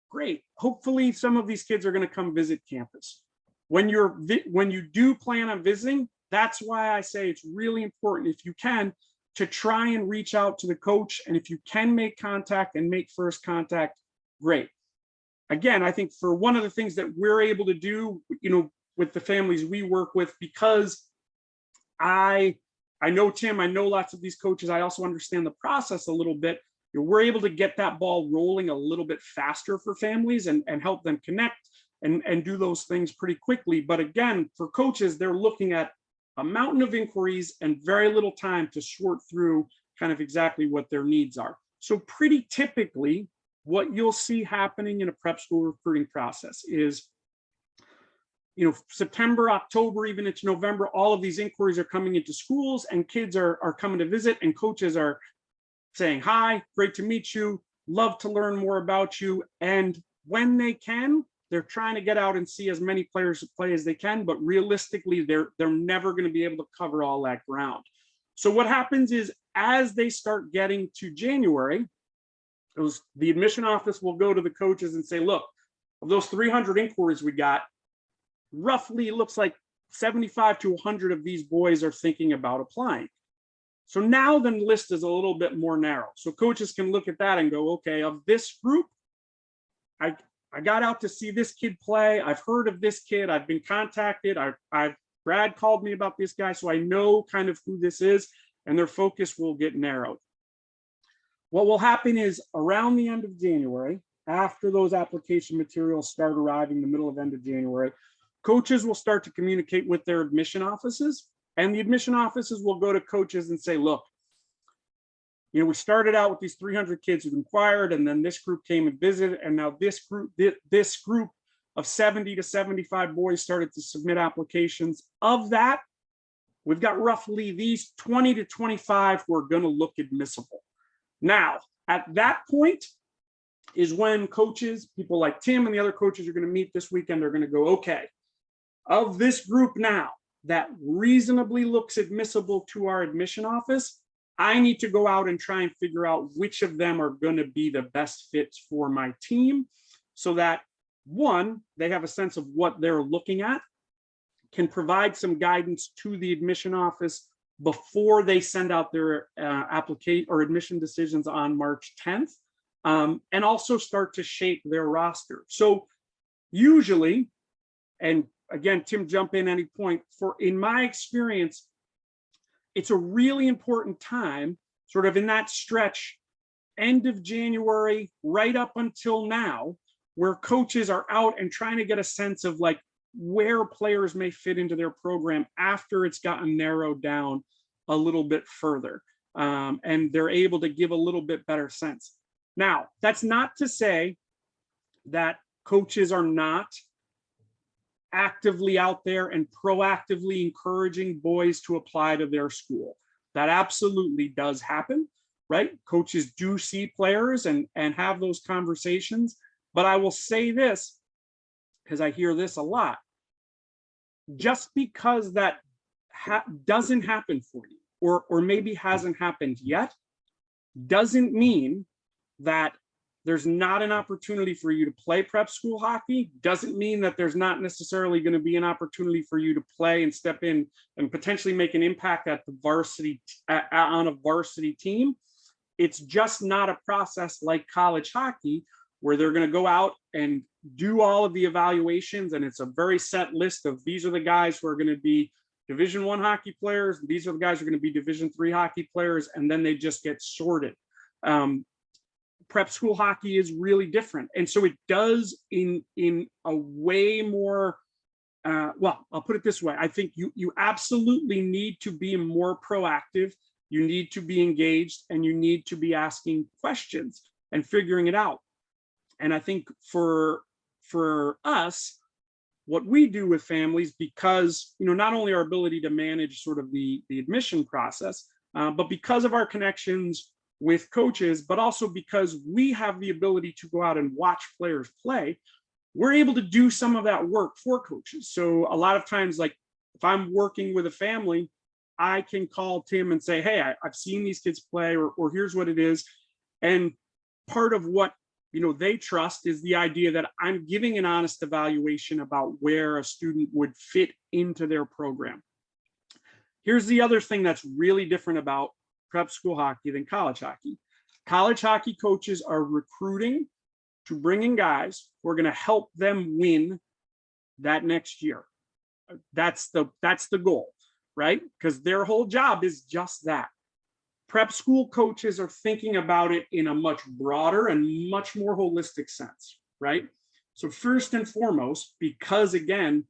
great. Hopefully some of these kids are going to come visit campus. When you do plan on visiting, that's why I say it's really important, if you can, to try and reach out to the coach. And if you can make contact and make first contact, great. Again, I think for one of the things that we're able to do, with the families we work with, because I know Tim, I know lots of these coaches, I also understand the process a little bit. We're able to get that ball rolling a little bit faster for families and help them connect and do those things pretty quickly. But again, for coaches, they're looking at a mountain of inquiries and very little time to sort through kind of exactly what their needs are. So pretty typically, what you'll see happening in a prep school recruiting process is, September, October, even into November, all of these inquiries are coming into schools and kids are coming to visit, and coaches are saying, hi, great to meet you, love to learn more about you. And when they can, they're trying to get out and see as many players play as they can, but realistically, they're never going to be able to cover all that ground. So what happens is, as they start getting to January, the admission office will go to the coaches and say, look, of those 300 inquiries we got, roughly it looks like 75 to 100 of these boys are thinking about applying. So now the list is a little bit more narrow. So coaches can look at that and go, okay, of this group, I got out to see this kid play. I've heard of this kid. I've been contacted. Brad called me about this guy, so I know kind of who this is, and their focus will get narrowed. What will happen is, around the end of January, after those application materials start arriving the middle of end of January, coaches will start to communicate with their admission offices, and the admission offices will go to coaches and say, look, we started out with these 300 kids who inquired, and then this group came and visited, and now this group of 70 to 75 boys started to submit applications. Of that, we've got roughly these 20 to 25 who are going to look admissible. Now, at that point is when coaches, people like Tim and the other coaches you're going to meet this weekend, are going to go, okay, of this group now that reasonably looks admissible to our admission office, I need to go out and try and figure out which of them are going to be the best fits for my team, so that one, they have a sense of what they're looking at, can provide some guidance to the admission office before they send out their application or admission decisions on March 10th, and also start to shape their roster. So usually, and again, Tim, jump in any point, in my experience, it's a really important time, sort of in that stretch, end of January, right up until now, where coaches are out and trying to get a sense of like where players may fit into their program after it's gotten narrowed down a little bit further. And they're able to give a little bit better sense. Now, that's not to say that coaches are not actively out there and proactively encouraging boys to apply to their school. That absolutely does happen, right? Coaches do see players and have those conversations. But I will say this, because I hear this a lot, just because that doesn't happen for you, or maybe hasn't happened yet, doesn't mean that there's not an opportunity for you to play prep school hockey. Doesn't mean that there's not necessarily going to be an opportunity for you to play and step in and potentially make an impact at the varsity, on a varsity team. It's just not a process like college hockey, where they're going to go out and do all of the evaluations, and it's a very set list of these are the guys who are going to be Division I hockey players, these are the guys who are going to be Division III hockey players, and then they just get sorted. Prep school hockey is really different, and so it does in a way more. Well, I'll put it this way: I think you absolutely need to be more proactive. You need to be engaged, and you need to be asking questions and figuring it out. And I think for us, what we do with families, because not only our ability to manage sort of the admission process, but because of our connections with coaches, but also because we have the ability to go out and watch players play, we're able to do some of that work for coaches. So a lot of times, like if I'm working with a family, I can call Tim and say, hey, I've seen these kids play, or here's what it is. And part of what they trust is the idea that I'm giving an honest evaluation about where a student would fit into their program. Here's the other thing that's really different about prep school hockey than college hockey. College hockey coaches are recruiting to bring in guys who are going to help them win that next year. That's the goal, right? Because their whole job is just that. Prep school coaches are thinking about it in a much broader and much more holistic sense, right? So first and foremost, because again,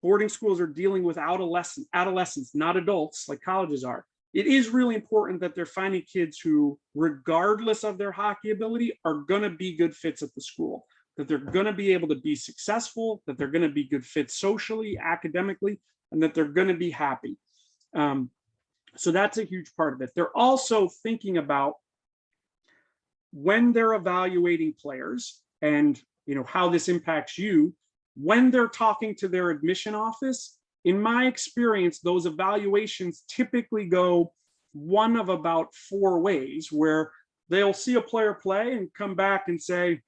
boarding schools are dealing with adolescents, not adults like colleges are, it is really important that they're finding kids who, regardless of their hockey ability, are going to be good fits at the school, that they're going to be able to be successful, that they're going to be good fits socially, academically, and that they're going to be happy. So that's a huge part of it. They're also thinking about, when they're evaluating players and how this impacts you, when they're talking to their admission office. In my experience, those evaluations typically go one of about 4 ways, where they'll see a player play and come back and say,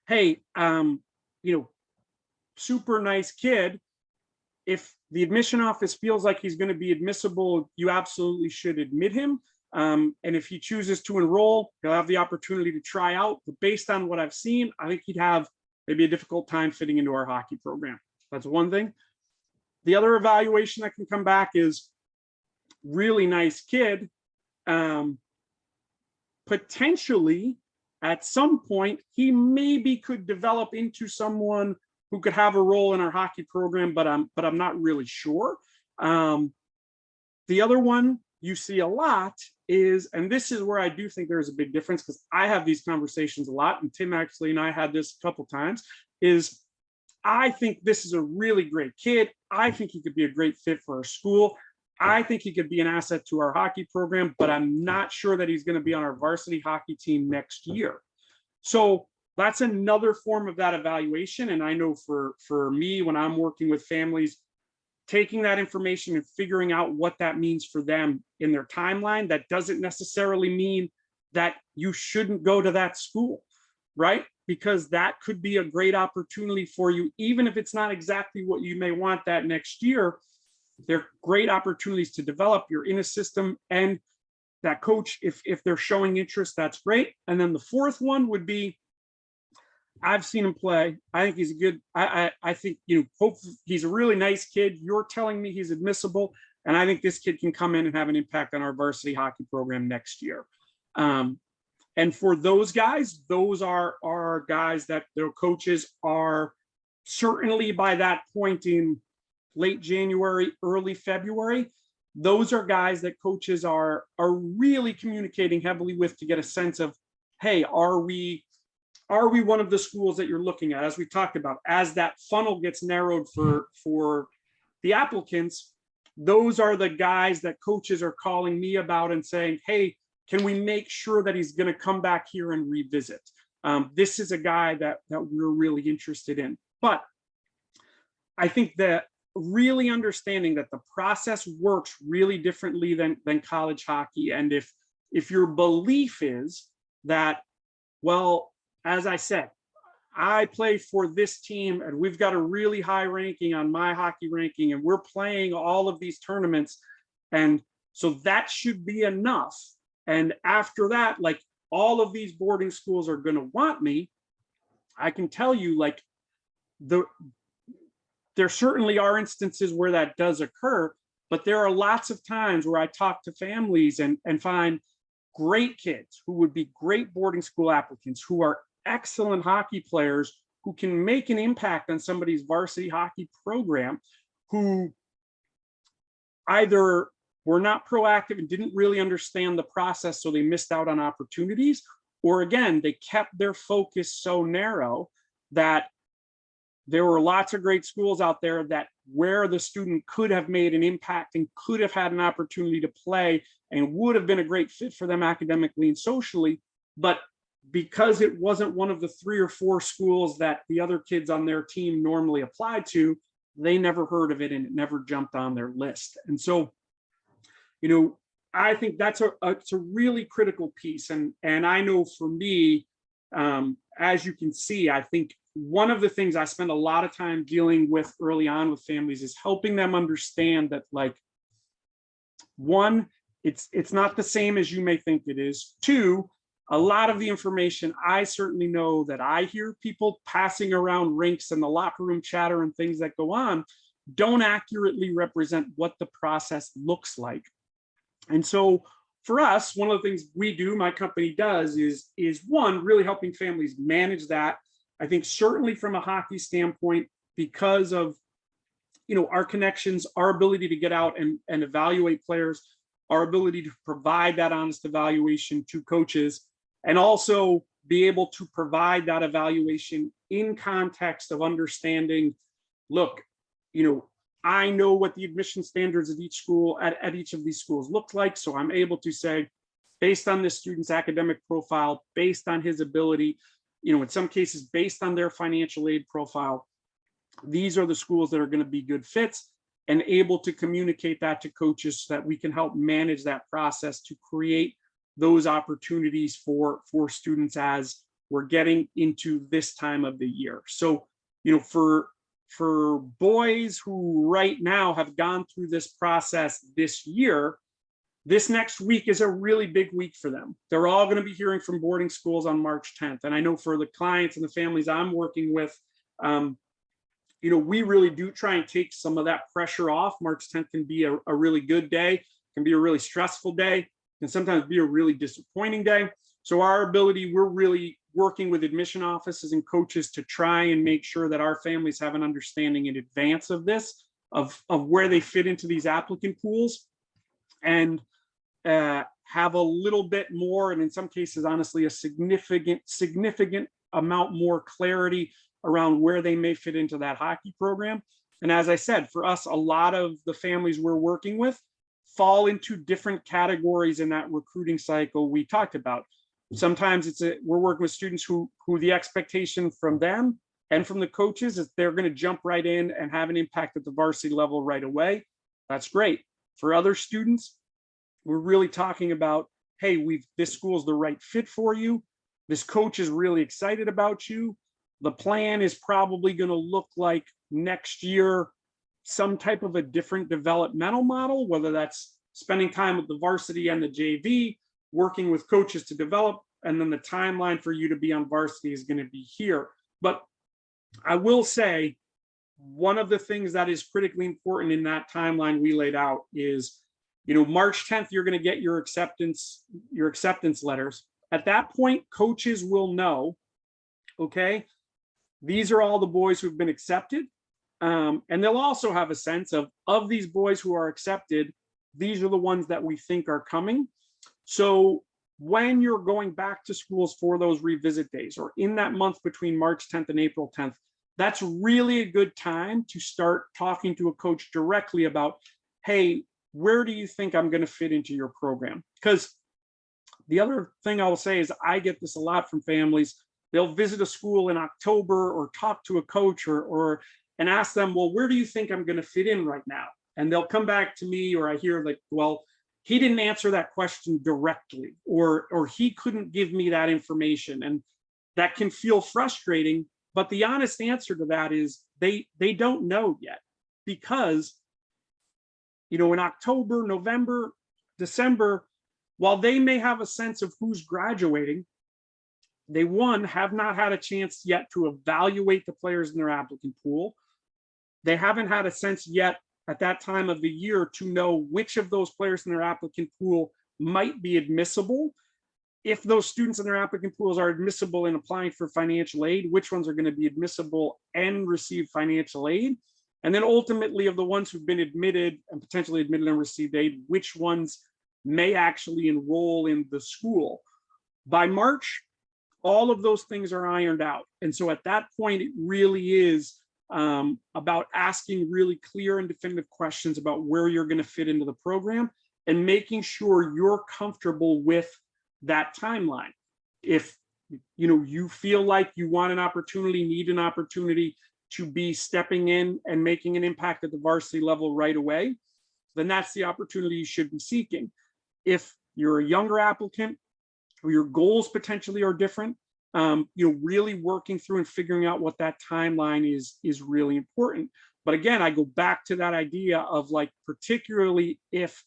hey, super nice kid. If the admission office feels like he's going to be admissible, you absolutely should admit him. And if he chooses to enroll, he'll have the opportunity to try out. But based on what I've seen, I think he'd have maybe a difficult time fitting into our hockey program. That's one thing. The other evaluation that can come back is, really nice kid. Potentially, at some point, he maybe could develop into someone who could have a role in our hockey program, but I'm not really sure. The other one you see a lot is, and this is where I do think there's a big difference, because I have these conversations a lot, and Tim actually and I had this a couple times, is I think this is a really great kid. I think he could be a great fit for our school. I think he could be an asset to our hockey program, but I'm not sure that he's going to be on our varsity hockey team next year. So that's another form of that evaluation. And I know for me, when I'm working with families, taking that information and figuring out what that means for them in their timeline. That doesn't necessarily mean that you shouldn't go to that school, right? Because that could be a great opportunity for you, even if it's not exactly what you may want that next year. They're great opportunities to develop. You're in a system, and that coach, if they're showing interest, that's great. And then the fourth one would be, I've seen him play. I think he's a good, I think, hopefully he's a really nice kid. You're telling me he's admissible, and I think this kid can come in and have an impact on our varsity hockey program next year. And for those guys, those are guys that their coaches are certainly by that point in late January, early February. Those are guys that coaches are really communicating heavily with to get a sense of, hey, are we one of the schools that you're looking at? As we talked about, as that funnel gets narrowed for the applicants, those are the guys that coaches are calling me about and saying, hey, can we make sure that he's going to come back here and revisit? This is a guy that we're really interested in. But I think that really understanding that the process works really differently than college hockey. And if your belief is that, well, as I said, I play for this team and we've got a really high ranking on my hockey ranking and we're playing all of these tournaments, and so that should be enough. And after that, like, all of these boarding schools are going to want me. I can tell you, like, there certainly are instances where that does occur, but there are lots of times where I talk to families and find great kids who would be great boarding school applicants, who are excellent hockey players, who can make an impact on somebody's varsity hockey program, who either were not proactive and didn't really understand the process, so they missed out on opportunities, or again, they kept their focus so narrow that there were lots of great schools out there that where the student could have made an impact and could have had an opportunity to play and would have been a great fit for them academically and socially, but because it wasn't one of the 3 or 4 schools that the other kids on their team normally applied to, they never heard of it and it never jumped on their list. And so, I think that's it's a really critical piece. And I know for me, as you can see, I think one of the things I spend a lot of time dealing with early on with families is helping them understand that, like, 1, it's not the same as you may think it is. 2, a lot of the information I certainly know that I hear people passing around rinks and the locker room chatter and things that go on don't accurately represent what the process looks like. And so for us, one of the things we do, my company does, is 1, really helping families manage that. I think certainly from a hockey standpoint, because of our connections, our ability to get out and evaluate players, our ability to provide that honest evaluation to coaches, and also be able to provide that evaluation in context of understanding, look, I know what the admission standards at each school, at each of these schools look like. So I'm able to say, based on this student's academic profile, based on his ability, in some cases, based on their financial aid profile, these are the schools that are going to be good fits, and able to communicate that to coaches so that we can help manage that process to create those opportunities for students as we're getting into this time of the year. So, for boys who right now have gone through this process this year, this next week is a really big week for them. They're all going to be hearing from boarding schools on March 10th. And I know for the clients and the families I'm working with, we really do try and take some of that pressure off. March 10th can be a really good day, can be a really stressful day, can sometimes be a really disappointing day. So we're really working with admission offices and coaches to try and make sure that our families have an understanding in advance of this, of where they fit into these applicant pools, and have a little bit more, and in some cases, honestly, a significant amount more clarity around where they may fit into that hockey program. And as I said, for us, a lot of the families we're working with fall into different categories in that recruiting cycle we talked about. Sometimes we're working with students who the expectation from them and from the coaches is they're going to jump right in and have an impact at the varsity level right away. That's great. For other students, we're really talking about, hey, this school is the right fit for you. This coach is really excited about you. The plan is probably going to look like next year, some type of a different developmental model, whether that's spending time with the varsity and the JV, working with coaches to develop, and then the timeline for you to be on varsity is going to be here. But I will say, one of the things that is critically important in that timeline we laid out is, March 10th, you're going to get your acceptance letters. At that point, coaches will know, okay, these are all the boys who've been accepted. And they'll also have a sense of these boys who are accepted, these are the ones that we think are coming. So when you're going back to schools for those revisit days, or in that month between March 10th and April 10th, that's really a good time to start talking to a coach directly about, hey, where do you think I'm going to fit into your program? Because the other thing I will say is I get this a lot from families. They'll visit a school in October or talk to a coach and ask them, well, where do you think I'm going to fit in right now? And they'll come back to me, or I hear like, well, he didn't answer that question directly, or he couldn't give me that information. And that can feel frustrating. But the honest answer to that is they don't know yet, because, in October, November, December, while they may have a sense of who's graduating, they, one, have not had a chance yet to evaluate the players in their applicant pool. They haven't had a sense yet at that time of the year to know which of those players in their applicant pool might be admissible. If those students in their applicant pools are admissible in applying for financial aid, which ones are going to be admissible and receive financial aid? And then ultimately, of the ones who've been admitted and potentially admitted and received aid, which ones may actually enroll in the school? By March, all of those things are ironed out. And so at that point, it really is about asking really clear and definitive questions about where you're going to fit into the program, and making sure you're comfortable with that timeline. If you feel like you want an opportunity, need an opportunity to be stepping in and making an impact at the varsity level right away, then that's the opportunity you should be seeking. If you're a younger applicant, or your goals potentially are different, really working through and figuring out what that timeline is really important. But again, I go back to that idea of, like, particularly if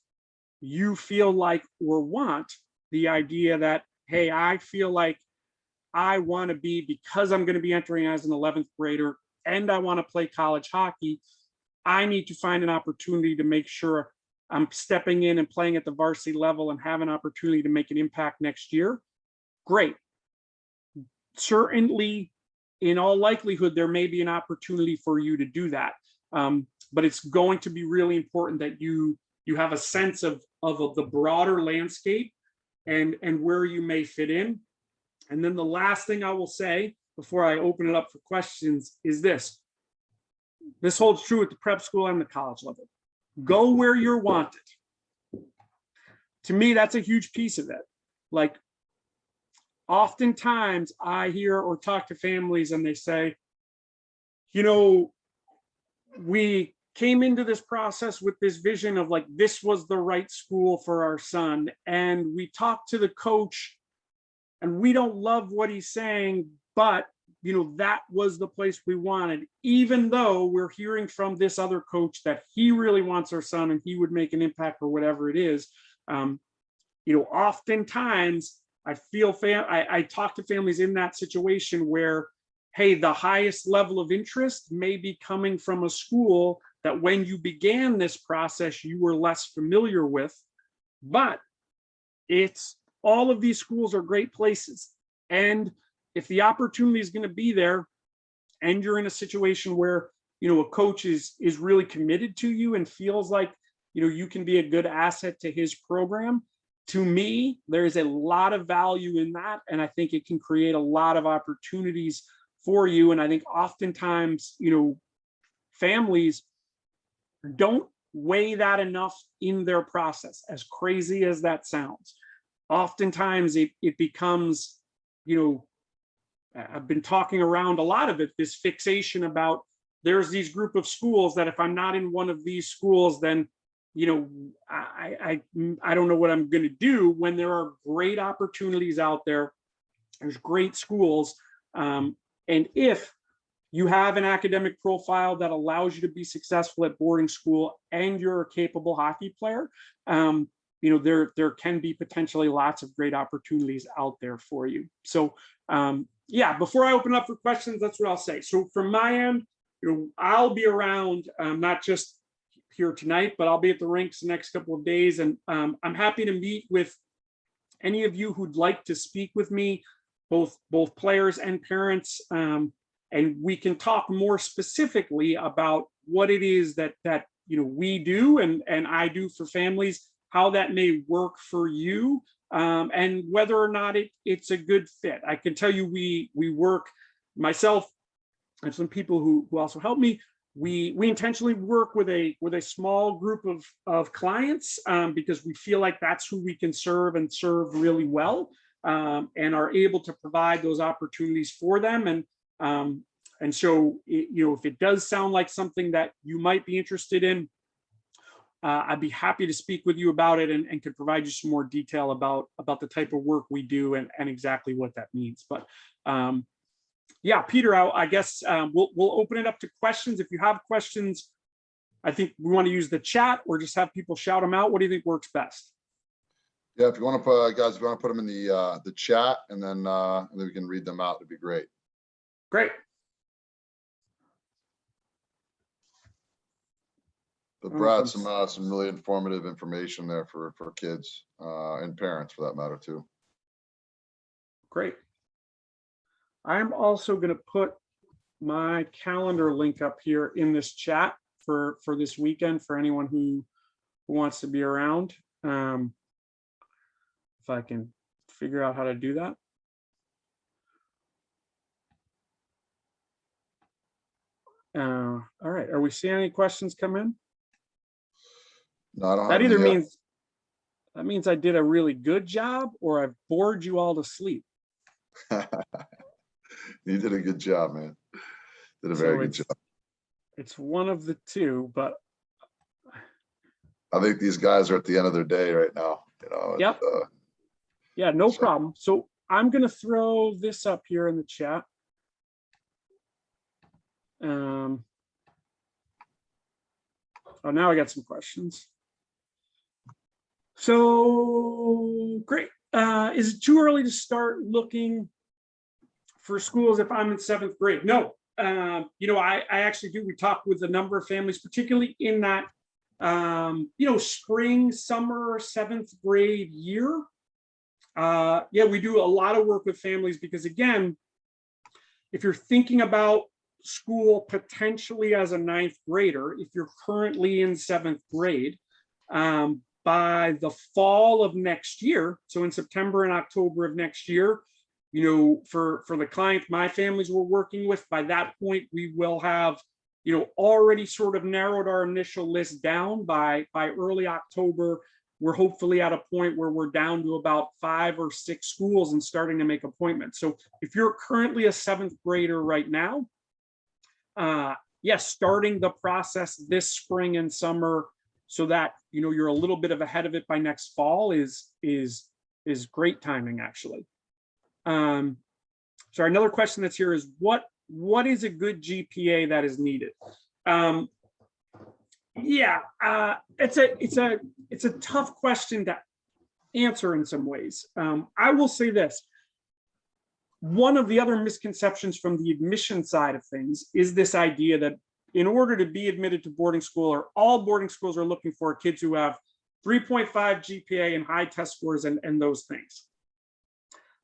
you feel like or want the idea that, hey, I feel like I want to be, because I'm going to be entering as an 11th grader and I want to play college hockey, I need to find an opportunity to make sure I'm stepping in and playing at the varsity level and have an opportunity to make an impact next year. Great. Certainly, in all likelihood, there may be an opportunity for you to do that. But it's going to be really important that you have a sense of the broader landscape and where you may fit in. And then the last thing I will say before I open it up for questions is this. This holds true at the prep school and the college level. Go where you're wanted. To me, that's a huge piece of it. Like, oftentimes I hear or talk to families and they say, we came into this process with this vision of, like, this was the right school for our son. And we talked to the coach and we don't love what he's saying, but that was the place we wanted, even though we're hearing from this other coach that he really wants our son and he would make an impact or whatever it is. Oftentimes I feel I talk to families in that situation where, hey, the highest level of interest may be coming from a school that when you began this process, you were less familiar with, but it's all of these schools are great places. And if the opportunity is going to be there and you're in a situation where, a coach is really committed to you and feels like, you can be a good asset to his program, to me, there is a lot of value in that. And I think it can create a lot of opportunities for you. And I think oftentimes, families don't weigh that enough in their process, as crazy as that sounds. Oftentimes it becomes, I've been talking around a lot of it, this fixation about there's these group of schools that if I'm not in one of these schools, then, you know, I don't know what I'm going to do, when there are great opportunities out there. There's great schools. And if you have an academic profile that allows you to be successful at boarding school and you're a capable hockey player, you know, there can be potentially lots of great opportunities out there for you. So yeah, before I open up for questions, that's what I'll say. So from my end, you know, I'll be around, not just here tonight, but I'll be at the rinks the next couple of days. And I'm happy to meet with any of you who'd like to speak with me, both players and parents. And we can talk more specifically about what it is that you know, we do and I do for families, how that may work for you, and whether or not it's a good fit. I can tell you we work, myself and some people who also help me, we intentionally work with a small group of clients, because we feel like that's who we can serve and serve really well, and are able to provide those opportunities for them. And so, you know, if it does sound like something that you might be interested in, I'd be happy to speak with you about it and could provide you some more detail about the type of work we do and exactly what that means. But yeah, Peter, I guess we'll open it up to questions. If you have questions, I think we want to use the chat or just have people shout them out. What do you think works best? Yeah, if you want to put, guys, if you want to put them in the chat, and then we can read them out, it'd be great. Great. But Brad, some really informative information there for kids and parents, for that matter, too. Great. I'm also going to put my calendar link up here in this chat for this weekend for anyone who wants to be around. If I can figure out how to do that. All right. Are we seeing any questions come in? No, I don't That have either any, means I did a really good job or I've bored you all to sleep. You did a good job, man. Did a very good job. It's one of the two, but I think these guys are at the end of their day right now. You know. Yep. Yeah, no problem. So I'm going to throw this up here in the chat. Oh, now I got some questions. So great. Is it too early to start looking for schools if I'm in 7th grade? No. You know, I actually do. We talked with a number of families, particularly in that, you know, spring, summer, 7th grade year. Yeah, we do a lot of work with families because, again, if you're thinking about school potentially as a 9th grader, if you're currently in 7th grade, by the fall of next year, so in September and October of next year, you know, for the client my families were working with, by that point we will have, you know, already sort of narrowed our initial list down. By early October, we're hopefully at a point where we're down to about 5 or 6 schools and starting to make appointments. So if you're currently a 7th grader right now, yes, starting the process this spring and summer so that, you know, you're a little bit of ahead of it by next fall is great timing, actually. Sorry, another question that's here is what is a good GPA that is needed? Yeah, it's a tough question to answer in some ways. I will say this. One of the other misconceptions from the admission side of things is this idea that in order to be admitted to boarding school, or all boarding schools are looking for kids who have 3.5 GPA and high test scores and those things.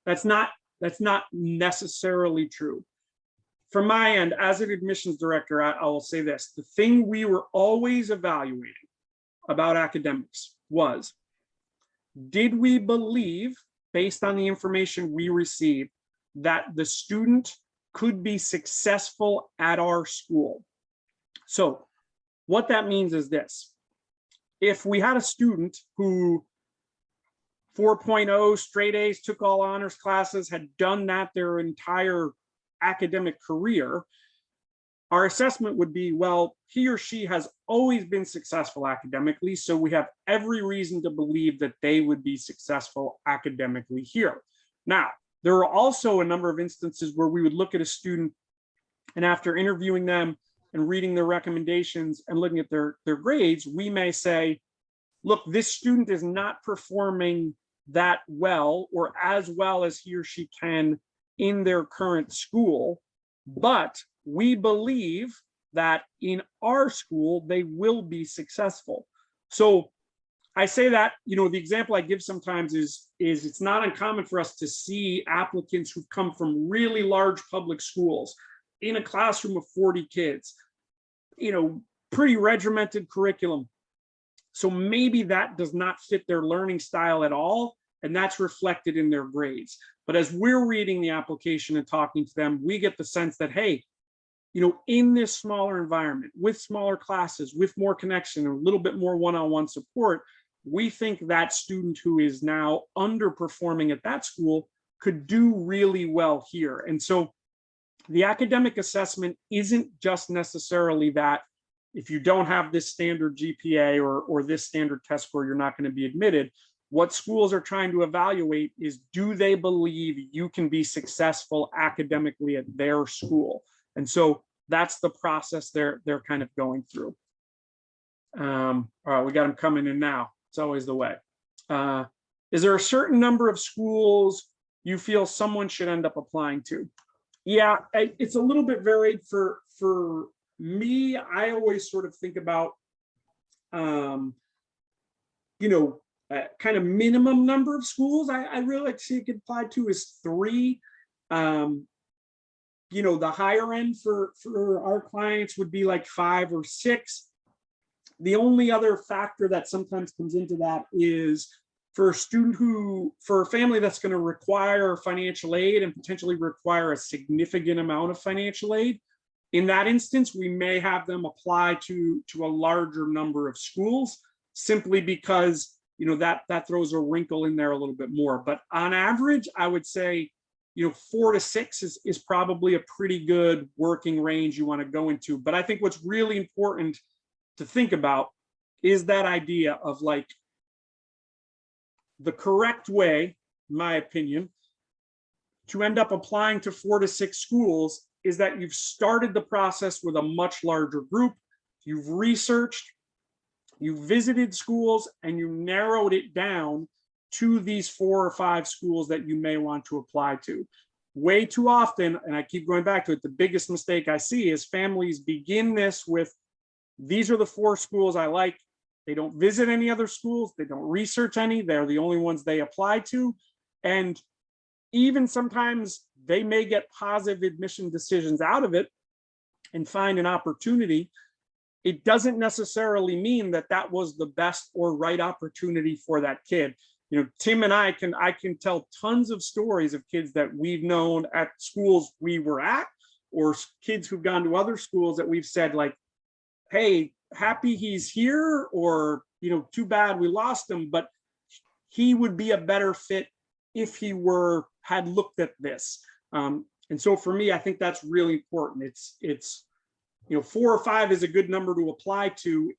That's not necessarily true. From my end, as an admissions director, I will say this. The thing we were always evaluating about academics was, did we believe, based on the information we received, that the student could be successful at our school? So what that means is this. If we had a student who 4.0, straight A's, took all honors classes, had done that their entire academic career, our assessment would be, well, he or she has always been successful academically, so we have every reason to believe that they would be successful academically here. Now, there are also a number of instances where we would look at a student, and after interviewing them and reading their recommendations and looking at their grades, we may say, look, this student is not performing that well or as well as he or she can in their current school, but we believe that in our school, they will be successful. So I say that, you know, the example I give sometimes is it's not uncommon for us to see applicants who've come from really large public schools in a classroom of 40 kids, you know, pretty regimented curriculum. So maybe that does not fit their learning style at all, and that's reflected in their grades. But as we're reading the application and talking to them, we get the sense that, hey, you know, in this smaller environment, with smaller classes, with more connection, and a little bit more one-on-one support, we think that student who is now underperforming at that school could do really well here. And so the academic assessment isn't just necessarily that if you don't have this standard GPA or this standard test score, you're not going to be admitted. What schools are trying to evaluate is, do they believe you can be successful academically at their school? And so that's the process they're kind of going through. All right, we got them coming in now. It's always the way. Is there a certain number of schools you feel someone should end up applying to? Yeah, it's a little bit varied. For me, I always sort of think about, you know, kind of minimum number of schools I really like to see it get applied to is 3. You know, the higher end for our clients would be like 5 or 6. The only other factor that sometimes comes into that is for a student for a family that's going to require financial aid and potentially require a significant amount of financial aid. In that instance, we may have them apply to a larger number of schools, simply because, you know, that throws a wrinkle in there a little bit more. But on average, I would say, you know, 4 to 6 is probably a pretty good working range you want to go into. But I think what's really important to think about is that idea of, like, the correct way, in my opinion, to end up applying to 4 to 6 schools is that you've started the process with a much larger group. You've researched, you visited schools, and you narrowed it down to these 4 or 5 schools that you may want to apply to. Way too often, and I keep going back to it, the biggest mistake I see is families begin this with, these are the 4 schools I like. They don't visit any other schools. They don't research any. They're the only ones they apply to. And even sometimes they may get positive admission decisions out of it and find an opportunity. It doesn't necessarily mean that that was the best or right opportunity for that kid. You know, Tim and I can tell tons of stories of kids that we've known at schools we were at, or kids who've gone to other schools that we've said, like, hey, happy he's here, or, you know, too bad we lost him, but he would be a better fit if he had looked at this. And so for me, I think that's really important. It's, you know, 4 or 5 is a good number to apply to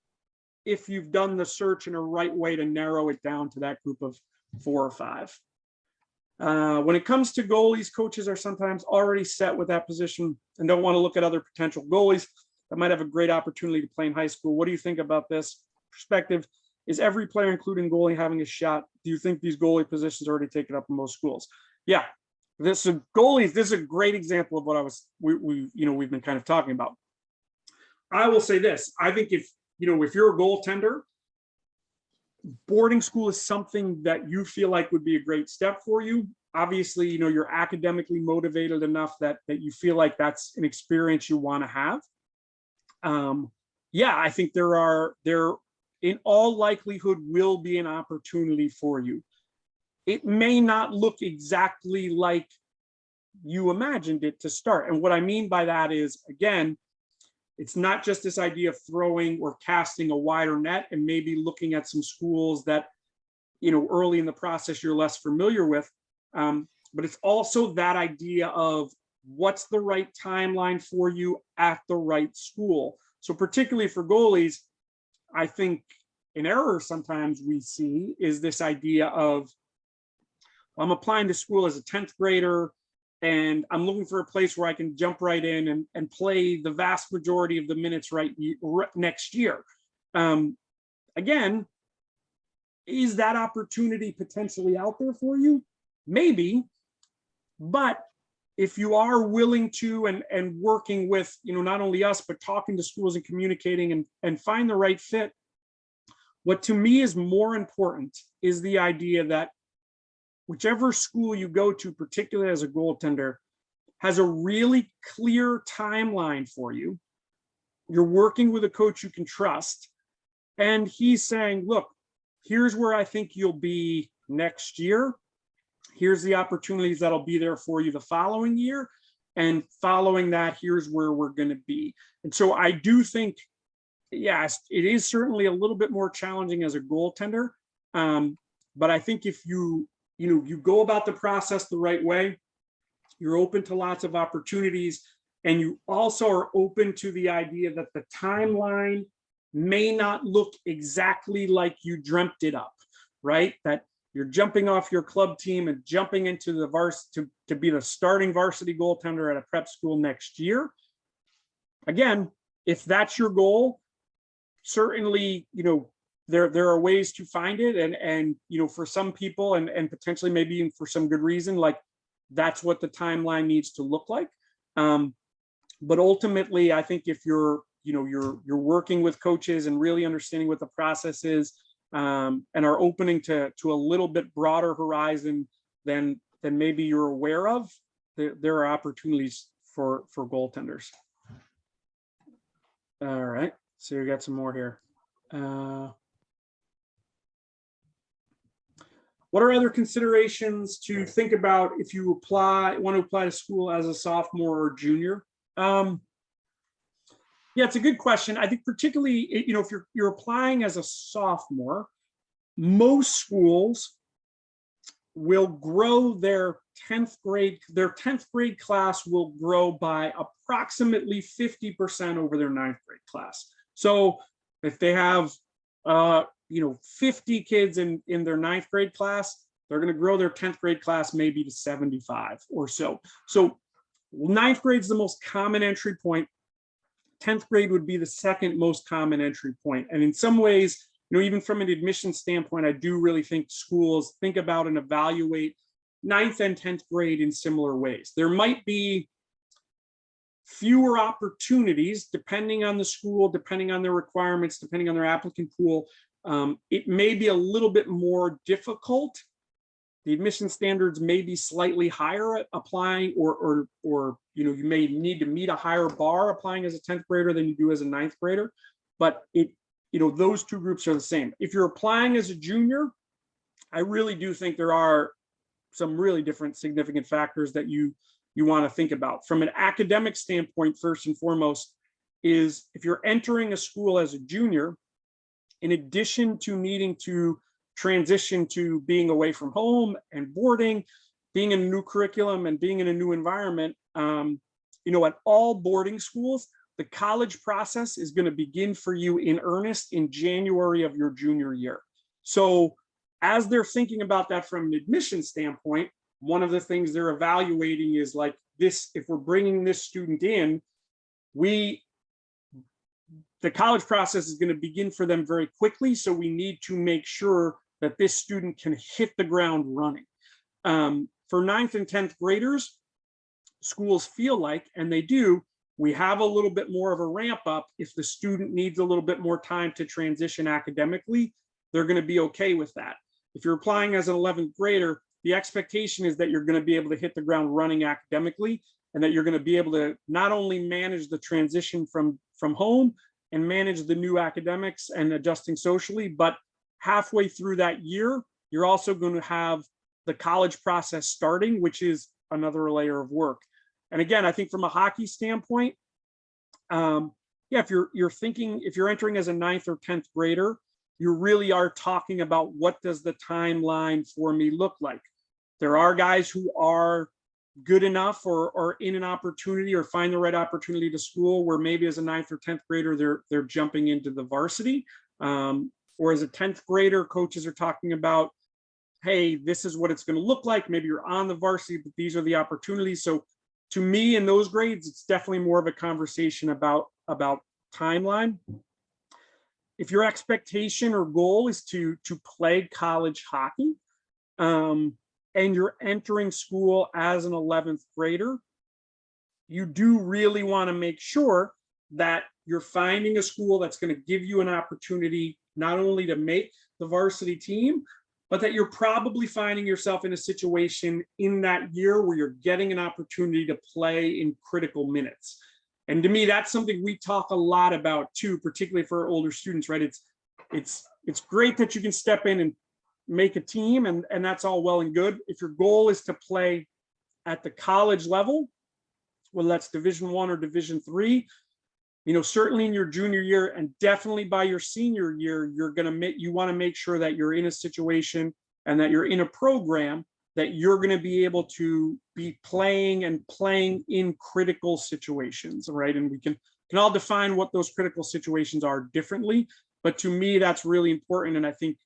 if you've done the search in a right way to narrow it down to that group of 4 or 5. When it comes to goalies, coaches are sometimes already set with that position and don't want to look at other potential goalies that might have a great opportunity to play in high school. What do you think about this perspective? Is every player, including goalie, having a shot? Do you think these goalie positions are already taken up in most schools? Yeah, goalies, this is a great example of what we've been kind of talking about. I will say this: I think if you're a goaltender, boarding school is something that you feel like would be a great step for you. Obviously, you know, you're academically motivated enough that you feel like that's an experience you want to have. Yeah, I think there in all likelihood will be an opportunity for you. It may not look exactly like you imagined it to start. And what I mean by that is, again, it's not just this idea of throwing or casting a wider net and maybe looking at some schools that early in the process you're less familiar with. But it's also that idea of what's the right timeline for you at the right school. So particularly for goalies, I think an error sometimes we see is this idea of, I'm applying to school as a 10th grader and I'm looking for a place where I can jump right in and play the vast majority of the minutes next year. Again, is that opportunity potentially out there for you? Maybe, but if you are willing to and working with, not only us, but talking to schools and communicating and find the right fit, what to me is more important is the idea that whichever school you go to, particularly as a goaltender, has a really clear timeline for you. You're working with a coach you can trust, and he's saying, look, here's where I think you'll be next year. Here's the opportunities that'll be there for you the following year. And following that, here's where we're going to be. And so I do think, yes, it is certainly a little bit more challenging as a goaltender. But I think if you go about the process the right way, you're open to lots of opportunities, and you also are open to the idea that the timeline may not look exactly like you dreamt it up, right? That you're jumping off your club team and jumping into the varsity to be the starting varsity goaltender at a prep school next year. Again, if that's your goal, certainly, there are ways to find it, and for some people, and potentially maybe even for some good reason, like that's what the timeline needs to look like. But ultimately, I think if you're working with coaches and really understanding what the process is, and are opening to a little bit broader horizon than maybe you're aware of, there are opportunities for goaltenders. All right, so we got some more here. What are other considerations to think about if you want to apply to school as a sophomore or junior? Yeah, it's a good question. I think particularly, if you're applying as a sophomore, most schools will grow their 10th grade class will grow by approximately 50% over their 9th grade class. So if they have 50 kids in their 9th grade class, they're going to grow their 10th grade class maybe to 75 or so. So 9th grade is the most common entry point. 10th grade would be the second most common entry point. And in some ways, even from an admission standpoint, I do really think schools think about and evaluate 9th and 10th grade in similar ways. There might be fewer opportunities depending on the school, depending on their requirements, depending on their applicant pool. It may be a little bit more difficult. The admission standards may be slightly higher at applying, or you may need to meet a higher bar applying as a 10th grader than you do as a 9th grader. But those two groups are the same. If you're applying as a junior, I really do think there are some really different significant factors that you want to think about. From an academic standpoint, first and foremost, is if you're entering a school as a junior, in addition to needing to transition to being away from home and boarding, being in a new curriculum and being in a new environment, at all boarding schools, the college process is going to begin for you in earnest in January of your junior year. So as they're thinking about that from an admission standpoint, one of the things they're evaluating is like this: if we're bringing this student in, the college process is going to begin for them very quickly. So we need to make sure that this student can hit the ground running. For 9th and 10th graders, schools feel like, and they do, we have a little bit more of a ramp up. If the student needs a little bit more time to transition academically, they're going to be okay with that. If you're applying as an 11th grader, the expectation is that you're going to be able to hit the ground running academically, and that you're going to be able to not only manage the transition from home and manage the new academics and adjusting socially, but halfway through that year, you're also going to have the college process starting, which is another layer of work. And again, I think from a hockey standpoint, if you're entering as a 9th or 10th grader, you really are talking about what does the timeline for me look like. There are guys who are good enough or in an opportunity or find the right opportunity to school where maybe as a 9th or 10th grader, they're jumping into the varsity. Or as a 10th grader, coaches are talking about, hey, this is what it's going to look like. Maybe you're on the varsity, but these are the opportunities. So to me, in those grades, it's definitely more of a conversation about timeline. If your expectation or goal is to play college hockey, and you're entering school as an 11th grader, you do really want to make sure that you're finding a school that's going to give you an opportunity not only to make the varsity team, but that you're probably finding yourself in a situation in that year where you're getting an opportunity to play in critical minutes. And to me, that's something we talk a lot about too, particularly for older students, right? It's great that you can step in and make a team, and that's all well and good. If your goal is to play at the college level, whether that's Division I or Division III, certainly in your junior year and definitely by your senior year, you want to make sure that you're in a situation and that you're in a program that you're going to be able to be playing in critical situations, right? And we can all define what those critical situations are differently, but to me, that's really important. And I think,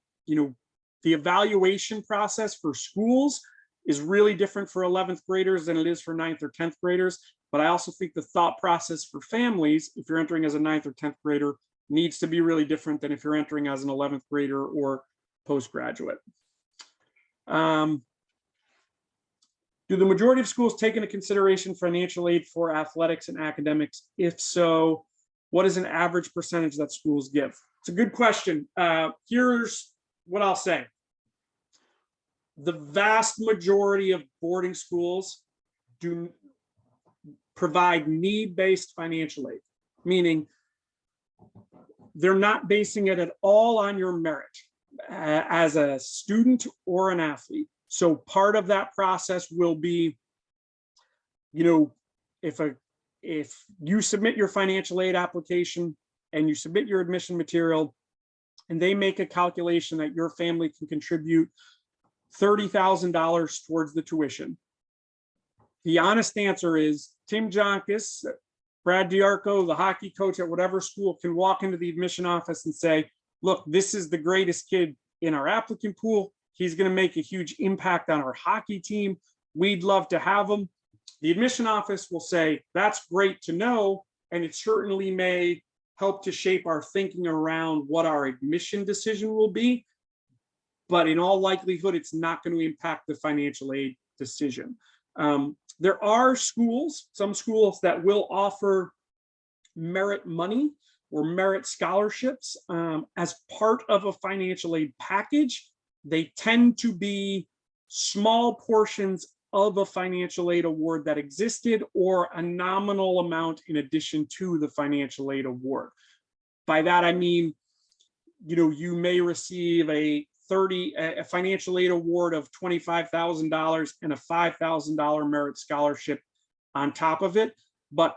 the evaluation process for schools is really different for 11th graders than it is for 9th or 10th graders. But I also think the thought process for families, if you're entering as a 9th or 10th grader, needs to be really different than if you're entering as an 11th grader or postgraduate. Do the majority of schools take into consideration financial aid for athletics and academics? If so, what is an average percentage that schools give? It's a good question. Here's what I'll say. The vast majority of boarding schools do provide need-based financial aid, meaning they're not basing it at all on your merit as a student or an athlete. So part of that process will be, if you submit your financial aid application and you submit your admission material, and they make a calculation that your family can contribute $30,000 towards the tuition. The honest answer is Tim Jonkis, Brad Diarco, the hockey coach at whatever school, can walk into the admission office and say, look, this is the greatest kid in our applicant pool. He's going to make a huge impact on our hockey team. We'd love to have him. The admission office will say, that's great to know. And it certainly may help to shape our thinking around what our admission decision will be. But in all likelihood, it's not going to impact the financial aid decision. There are some schools that will offer merit money or merit scholarships as part of a financial aid package. They tend to be small portions of a financial aid award that existed or a nominal amount in addition to the financial aid award. By that, I mean, you may receive a financial aid award of $25,000 and a $5,000 merit scholarship on top of it. But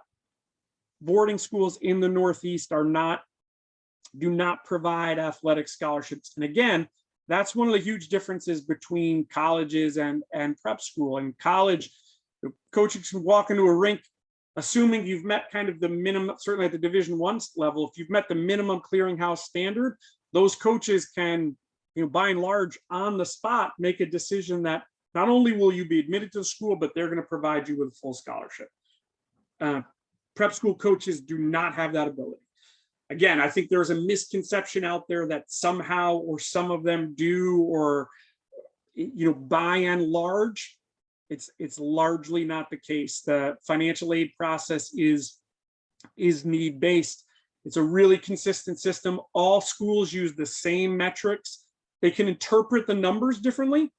boarding schools in the Northeast do not provide athletic scholarships. And again, that's one of the huge differences between colleges and prep school. In college, the coaches can walk into a rink, assuming you've met kind of the minimum, certainly at the Division I level, if you've met the minimum clearinghouse standard, those coaches can, by and large, on the spot, make a decision that not only will you be admitted to the school, but they're going to provide you with a full scholarship. Prep school coaches do not have that ability. Again, I think there's a misconception out there that somehow or some of them do, or by and large, it's largely not the case. The financial aid process is need-based. It's a really consistent system. All schools use the same metrics. They can interpret the numbers differently.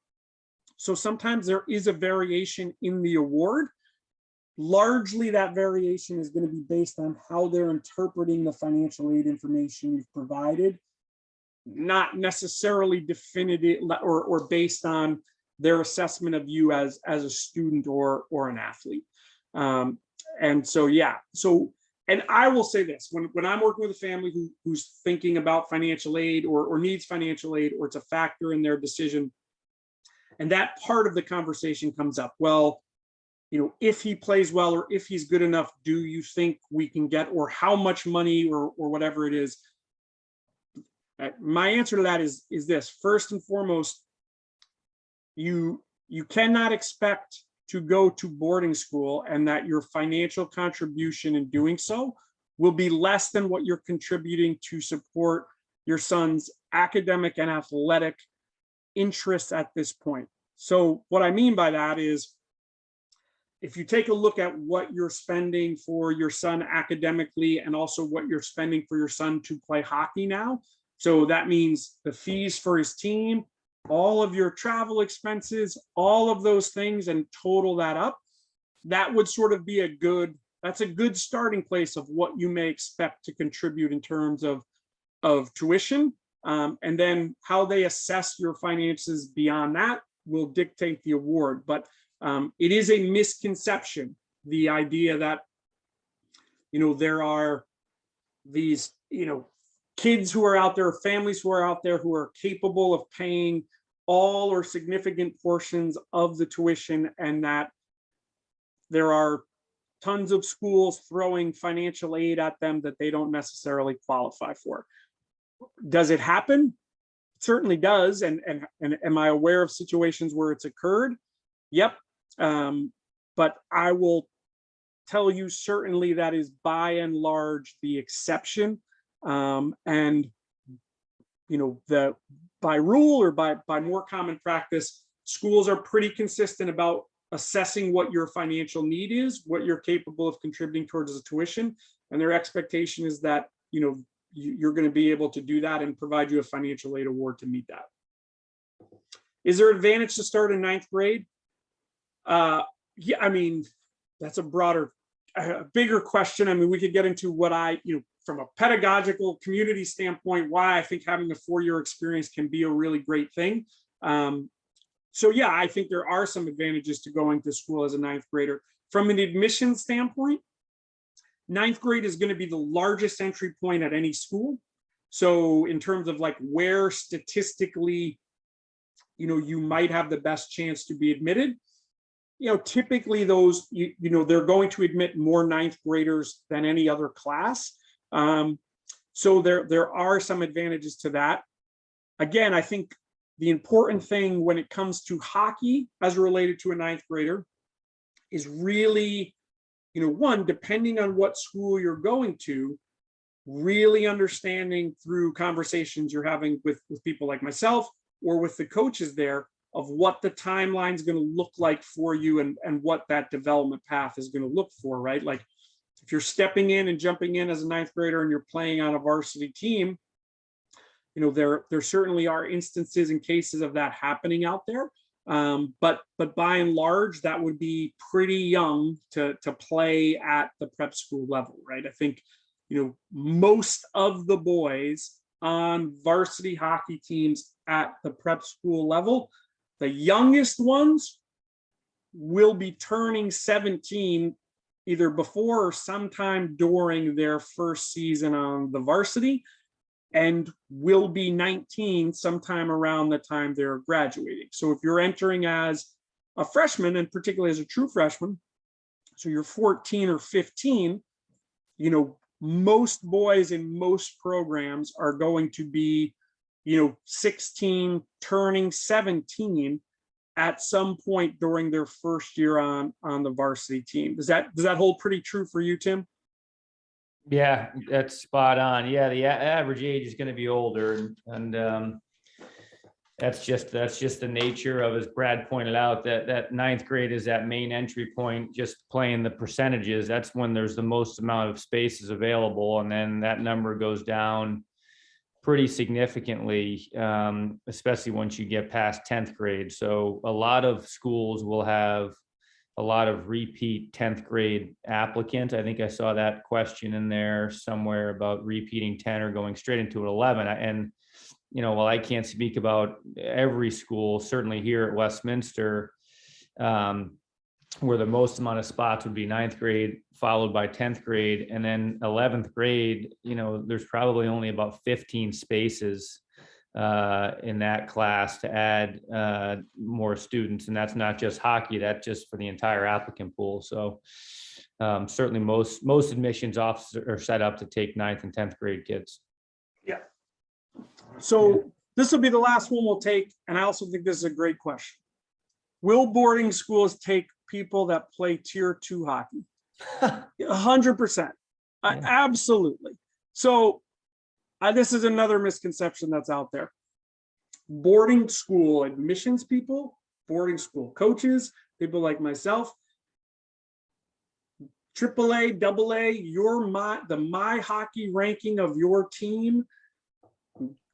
So sometimes there is a variation in the award. Largely, that variation is going to be based on how they're interpreting the financial aid information you've provided, not necessarily definitive or based on their assessment of you as a student or an athlete. And so, yeah, so and I will say this, when I'm working with a family who's thinking about financial aid or needs financial aid, or it's a factor in their decision, and that part of the conversation comes up, well, if he plays well, or if he's good enough, do you think we can get, or how much money, or whatever it is? My answer to that is this: first and foremost, you cannot expect to go to boarding school and that your financial contribution in doing so will be less than what you're contributing to support your son's academic and athletic interests at this point. So what I mean by that is, if you take a look at what you're spending for your son academically, and also what you're spending for your son to play hockey now, so that means the fees for his team, all of your travel expenses, all of those things, and total that up, that would sort of be that's a good starting place of what you may expect to contribute in terms of tuition. And then how they assess your finances beyond that will dictate the award. But it is a misconception, the idea that, there are these, kids who are out there, families who are out there who are capable of paying all or significant portions of the tuition, and that there are tons of schools throwing financial aid at them that they don't necessarily qualify for. Does it happen? It certainly does. And am I aware of situations where it's occurred? Yep. But I will tell you, certainly that is by and large the exception. And by rule, or by more common practice, schools are pretty consistent about assessing what your financial need is, what you're capable of contributing towards the tuition, and their expectation is that you're going to be able to do that and provide you a financial aid award to meet that. Is there advantage to start in 9th grade? Yeah, I mean, that's a bigger question. I mean, we could get into what from a pedagogical community standpoint, why I think having a 4-year experience can be a really great thing. So yeah, I think there are some advantages to going to school as a 9th grader. From an admission standpoint, 9th grade is going to be the largest entry point at any school. So in terms of like where statistically, you might have the best chance to be admitted, typically those, they're going to admit more 9th graders than any other class. So there are some advantages to that. Again, I think the important thing when it comes to hockey as related to a 9th grader is really, one, depending on what school you're going to, really understanding through conversations you're having with people like myself or with the coaches there, of what the timeline is going to look like for you, and what that development path is going to look for, right? Like if you're stepping in and jumping in as a 9th grader and you're playing on a varsity team, there certainly are instances and cases of that happening out there. But by and large, that would be pretty young to play at the prep school level, right? I think, most of the boys on varsity hockey teams at the prep school level, the youngest ones will be turning 17 either before or sometime during their first season on the varsity, and will be 19 sometime around the time they're graduating. So if you're entering as a freshman, and particularly as a true freshman, so you're 14 or 15, most boys in most programs are going to be 16 turning 17 at some point during their first year on the varsity team. Does that hold pretty true for you, Tim? Yeah, that's spot on. Yeah, the average age is going to be older, and that's just the nature of, as Brad pointed out, that 9th grade is that main entry point. Just playing the percentages, that's when there's the most amount of spaces available, and then that number goes down pretty significantly, especially once you get past 10th grade. So a lot of schools will have a lot of repeat 10th grade applicants. I think I saw that question in there somewhere about repeating 10 or going straight into an 11. And, while I can't speak about every school, certainly here at Westminster, where the most amount of spots would be 9th grade followed by 10th grade, and then 11th grade, there's probably only about 15 spaces in that class to add more students. And that's not just hockey, that's just for the entire applicant pool. So certainly most admissions officers are set up to take 9th and 10th grade kids. Yeah. So this will be the last one we'll take. And I also think this is a great question. Will boarding schools take people that play tier 2 hockey? 100%. Absolutely. So this is another misconception that's out there. Boarding school admissions people, boarding school coaches, people like myself, AAA, AA, the my hockey ranking of your team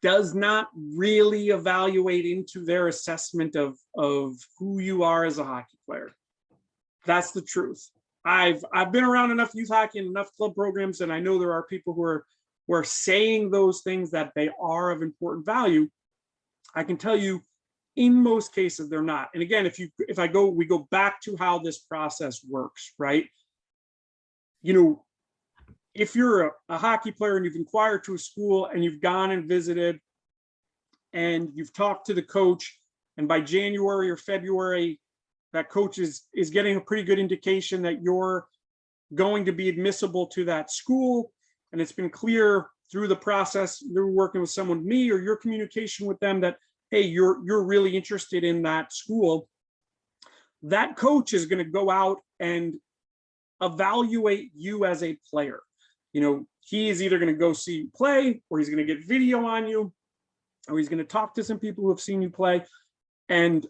does not really evaluate into their assessment of who you are as a hockey player. That's the truth. I've been around enough youth hockey and enough club programs, and I know there are people who are saying those things that they are of important value. I can tell you, in most cases, they're not. And again, we go back to how this process works, right? If you're a hockey player and you've inquired to a school and you've gone and visited and you've talked to the coach, and by January or February, that coach is getting a pretty good indication that you're going to be admissible to that school, and it's been clear through the process, you're working with someone, me, or your communication with them, that, hey, you're really interested in that school, that coach is going to go out and evaluate you as a player. He is either going to go see you play, or he's going to get video on you, or he's going to talk to some people who have seen you play. And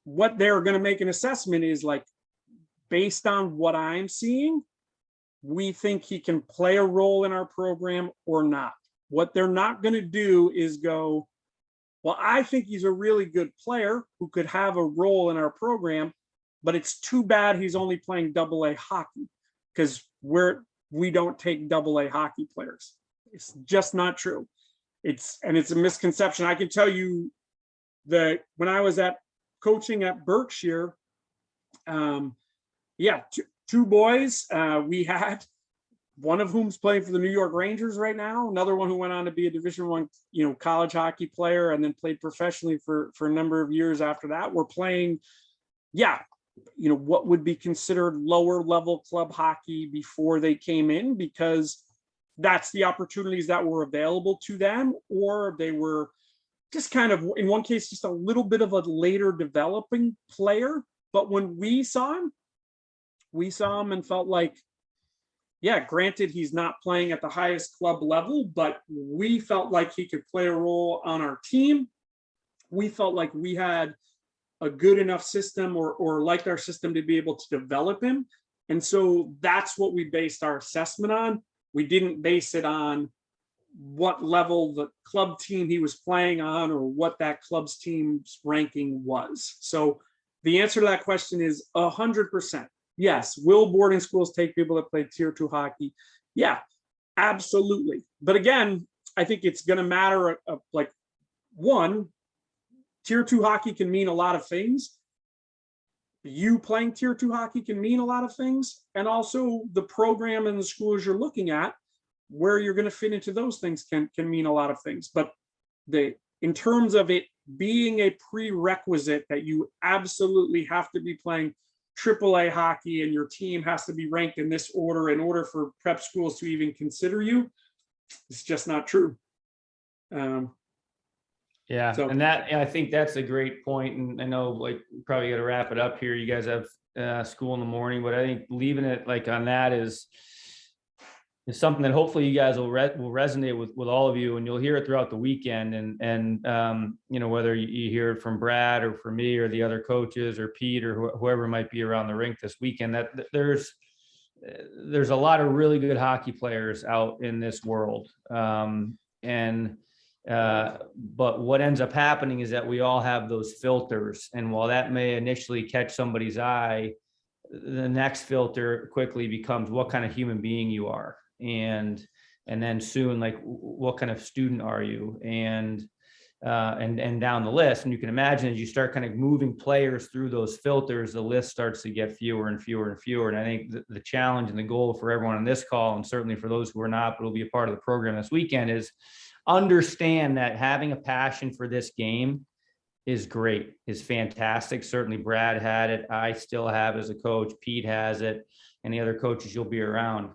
what they're going to make an assessment is like, based on what I'm seeing, we think he can play a role in our program or not. What they're not going to do is go, well, I think he's a really good player who could have a role in our program, but it's too bad he's only playing AA hockey, because we don't take AA hockey players. It's just not true. It's a misconception. I can tell you that when I was coaching at Berkshire, two boys, we had one of whom's playing for the New York Rangers right now, another one who went on to be a Division I, college hockey player, and then played professionally for a number of years after that. We're playing, what would be considered lower level club hockey before they came in, because that's the opportunities that were available to them, or they were just kind of, in one case, just a little bit of a later developing player. But when we saw him and felt like, granted, he's not playing at the highest club level, but we felt like he could play a role on our team. We felt like we had a good enough system, or liked our system, to be able to develop him. And so that's what we based our assessment on. We didn't base it on what level the club team he was playing on, or what that club's team's ranking was. So the answer to that question is 100%. Yes. Will boarding schools take people that play tier 2 hockey? Yeah, absolutely. But again, I think it's going to matter of like, one, tier 2 hockey can mean a lot of things. You playing tier 2 hockey can mean a lot of things. And also the program and the schools you're looking at, where you're going to fit into those things can mean a lot of things. But in terms of it being a prerequisite that you absolutely have to be playing AAA hockey and your team has to be ranked in this order in order for prep schools to even consider you, it's just not true. And I think that's a great point. And I know, like, probably got to wrap it up here. You guys have school in the morning, but I think leaving it like on that is something that hopefully you guys will resonate with all of you, and you'll hear it throughout the weekend. And whether you hear it from Brad or from me or the other coaches or Pete or whoever might be around the rink this weekend, that there's a lot of really good hockey players out in this world. But what ends up happening is that we all have those filters. And while that may initially catch somebody's eye, the next filter quickly becomes what kind of human being you are. And then soon, like, what kind of student are you? And and down the list. And you can imagine as you start kind of moving players through those filters, the list starts to get fewer and fewer and fewer. And I think the challenge and the goal for everyone on this call, and certainly for those who are not, but will be a part of the program this weekend, is understand that having a passion for this game is great, is fantastic. Certainly Brad had it. I still have as a coach. Pete has it, and the other coaches you'll be around.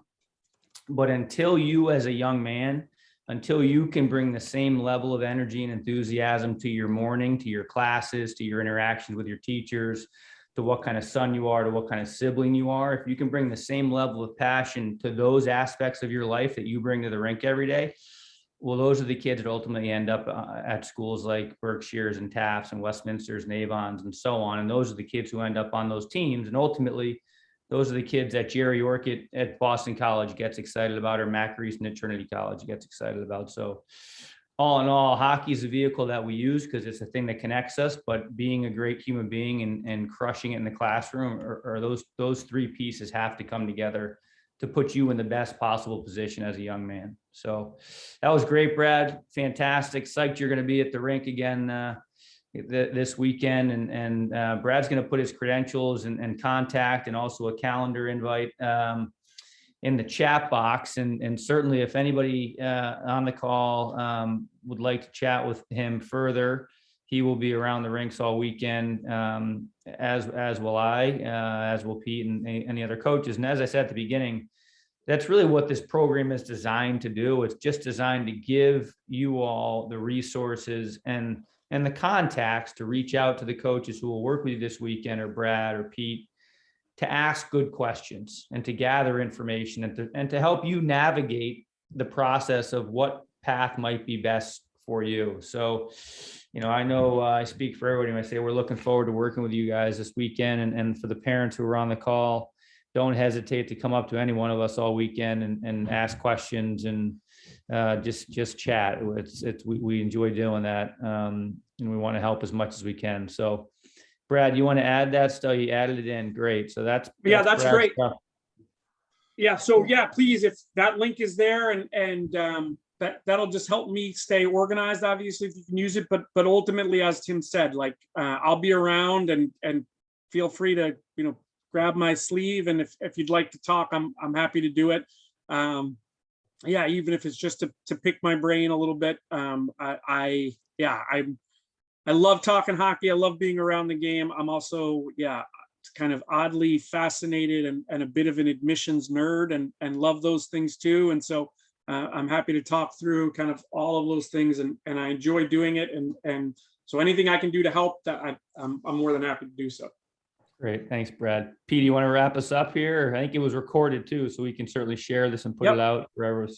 But until you as a young man, until you can bring the same level of energy and enthusiasm to your morning, to your classes, to your interactions with your teachers, to what kind of son you are, to what kind of sibling you are, if you can bring the same level of passion to those aspects of your life that you bring to the rink every day, well, those are the kids that ultimately end up at schools like Berkshires and Tafts and Westminsters and Avons and so on. And those are the kids who end up on those teams. And ultimately, those are the kids that Jerry Orchid at Boston College gets excited about, or Mac Reason at Trinity College gets excited about. So all in all, hockey is a vehicle that we use because it's a thing that connects us, but being a great human being and crushing it in the classroom, or those three pieces have to come together to put you in the best possible position as a young man. So that was great, Brad. Fantastic. Psyched you're going to be at the rink again this weekend, and Brad's going to put his credentials and contact and also a calendar invite in the chat box. And certainly if anybody on the call would like to chat with him further, he will be around the rinks all weekend, as will I, as will Pete and any other coaches. And as I said at the beginning, that's really what this program is designed to do. It's just designed to give you all the resources and the contacts to reach out to the coaches who will work with you this weekend, or Brad or Pete, to ask good questions and to gather information and to help you navigate the process of what path might be best for you. So, I know I speak for everybody when I say we're looking forward to working with you guys this weekend, and for the parents who are on the call, don't hesitate to come up to any one of us all weekend and ask questions and just chat. We enjoy doing that, and we want to help as much as we can. So, Brad, you want to add that stuff? You added it in. Great. So that's That's Brad's great. stuff. Yeah. So please, if that link is there, and that'll just help me stay organized, obviously, if you can use it. But ultimately, as Tim said, I'll be around, and feel free to grab my sleeve, and if you'd like to talk, I'm happy to do it. Even if it's just to pick my brain a little bit. I love talking hockey. I love being around the game. I'm also kind of oddly fascinated and a bit of an admissions nerd, and love those things too. And so I'm happy to talk through kind of all of those things, and I enjoy doing it. And so anything I can do to help, that I'm more than happy to do so. Great. Thanks, Brad. Pete, you want to wrap us up here? I think it was recorded too, so we can certainly share this and put it out wherever.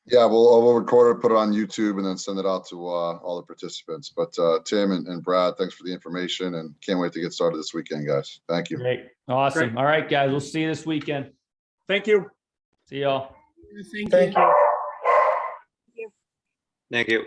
Yeah, we'll record it, put it on YouTube, and then send it out to all the participants. But Tim and Brad, thanks for the information, and can't wait to get started this weekend, guys. Thank you. Great. Awesome. Great. All right, guys, we'll see you this weekend. Thank you. See y'all. Thank you. Thank you.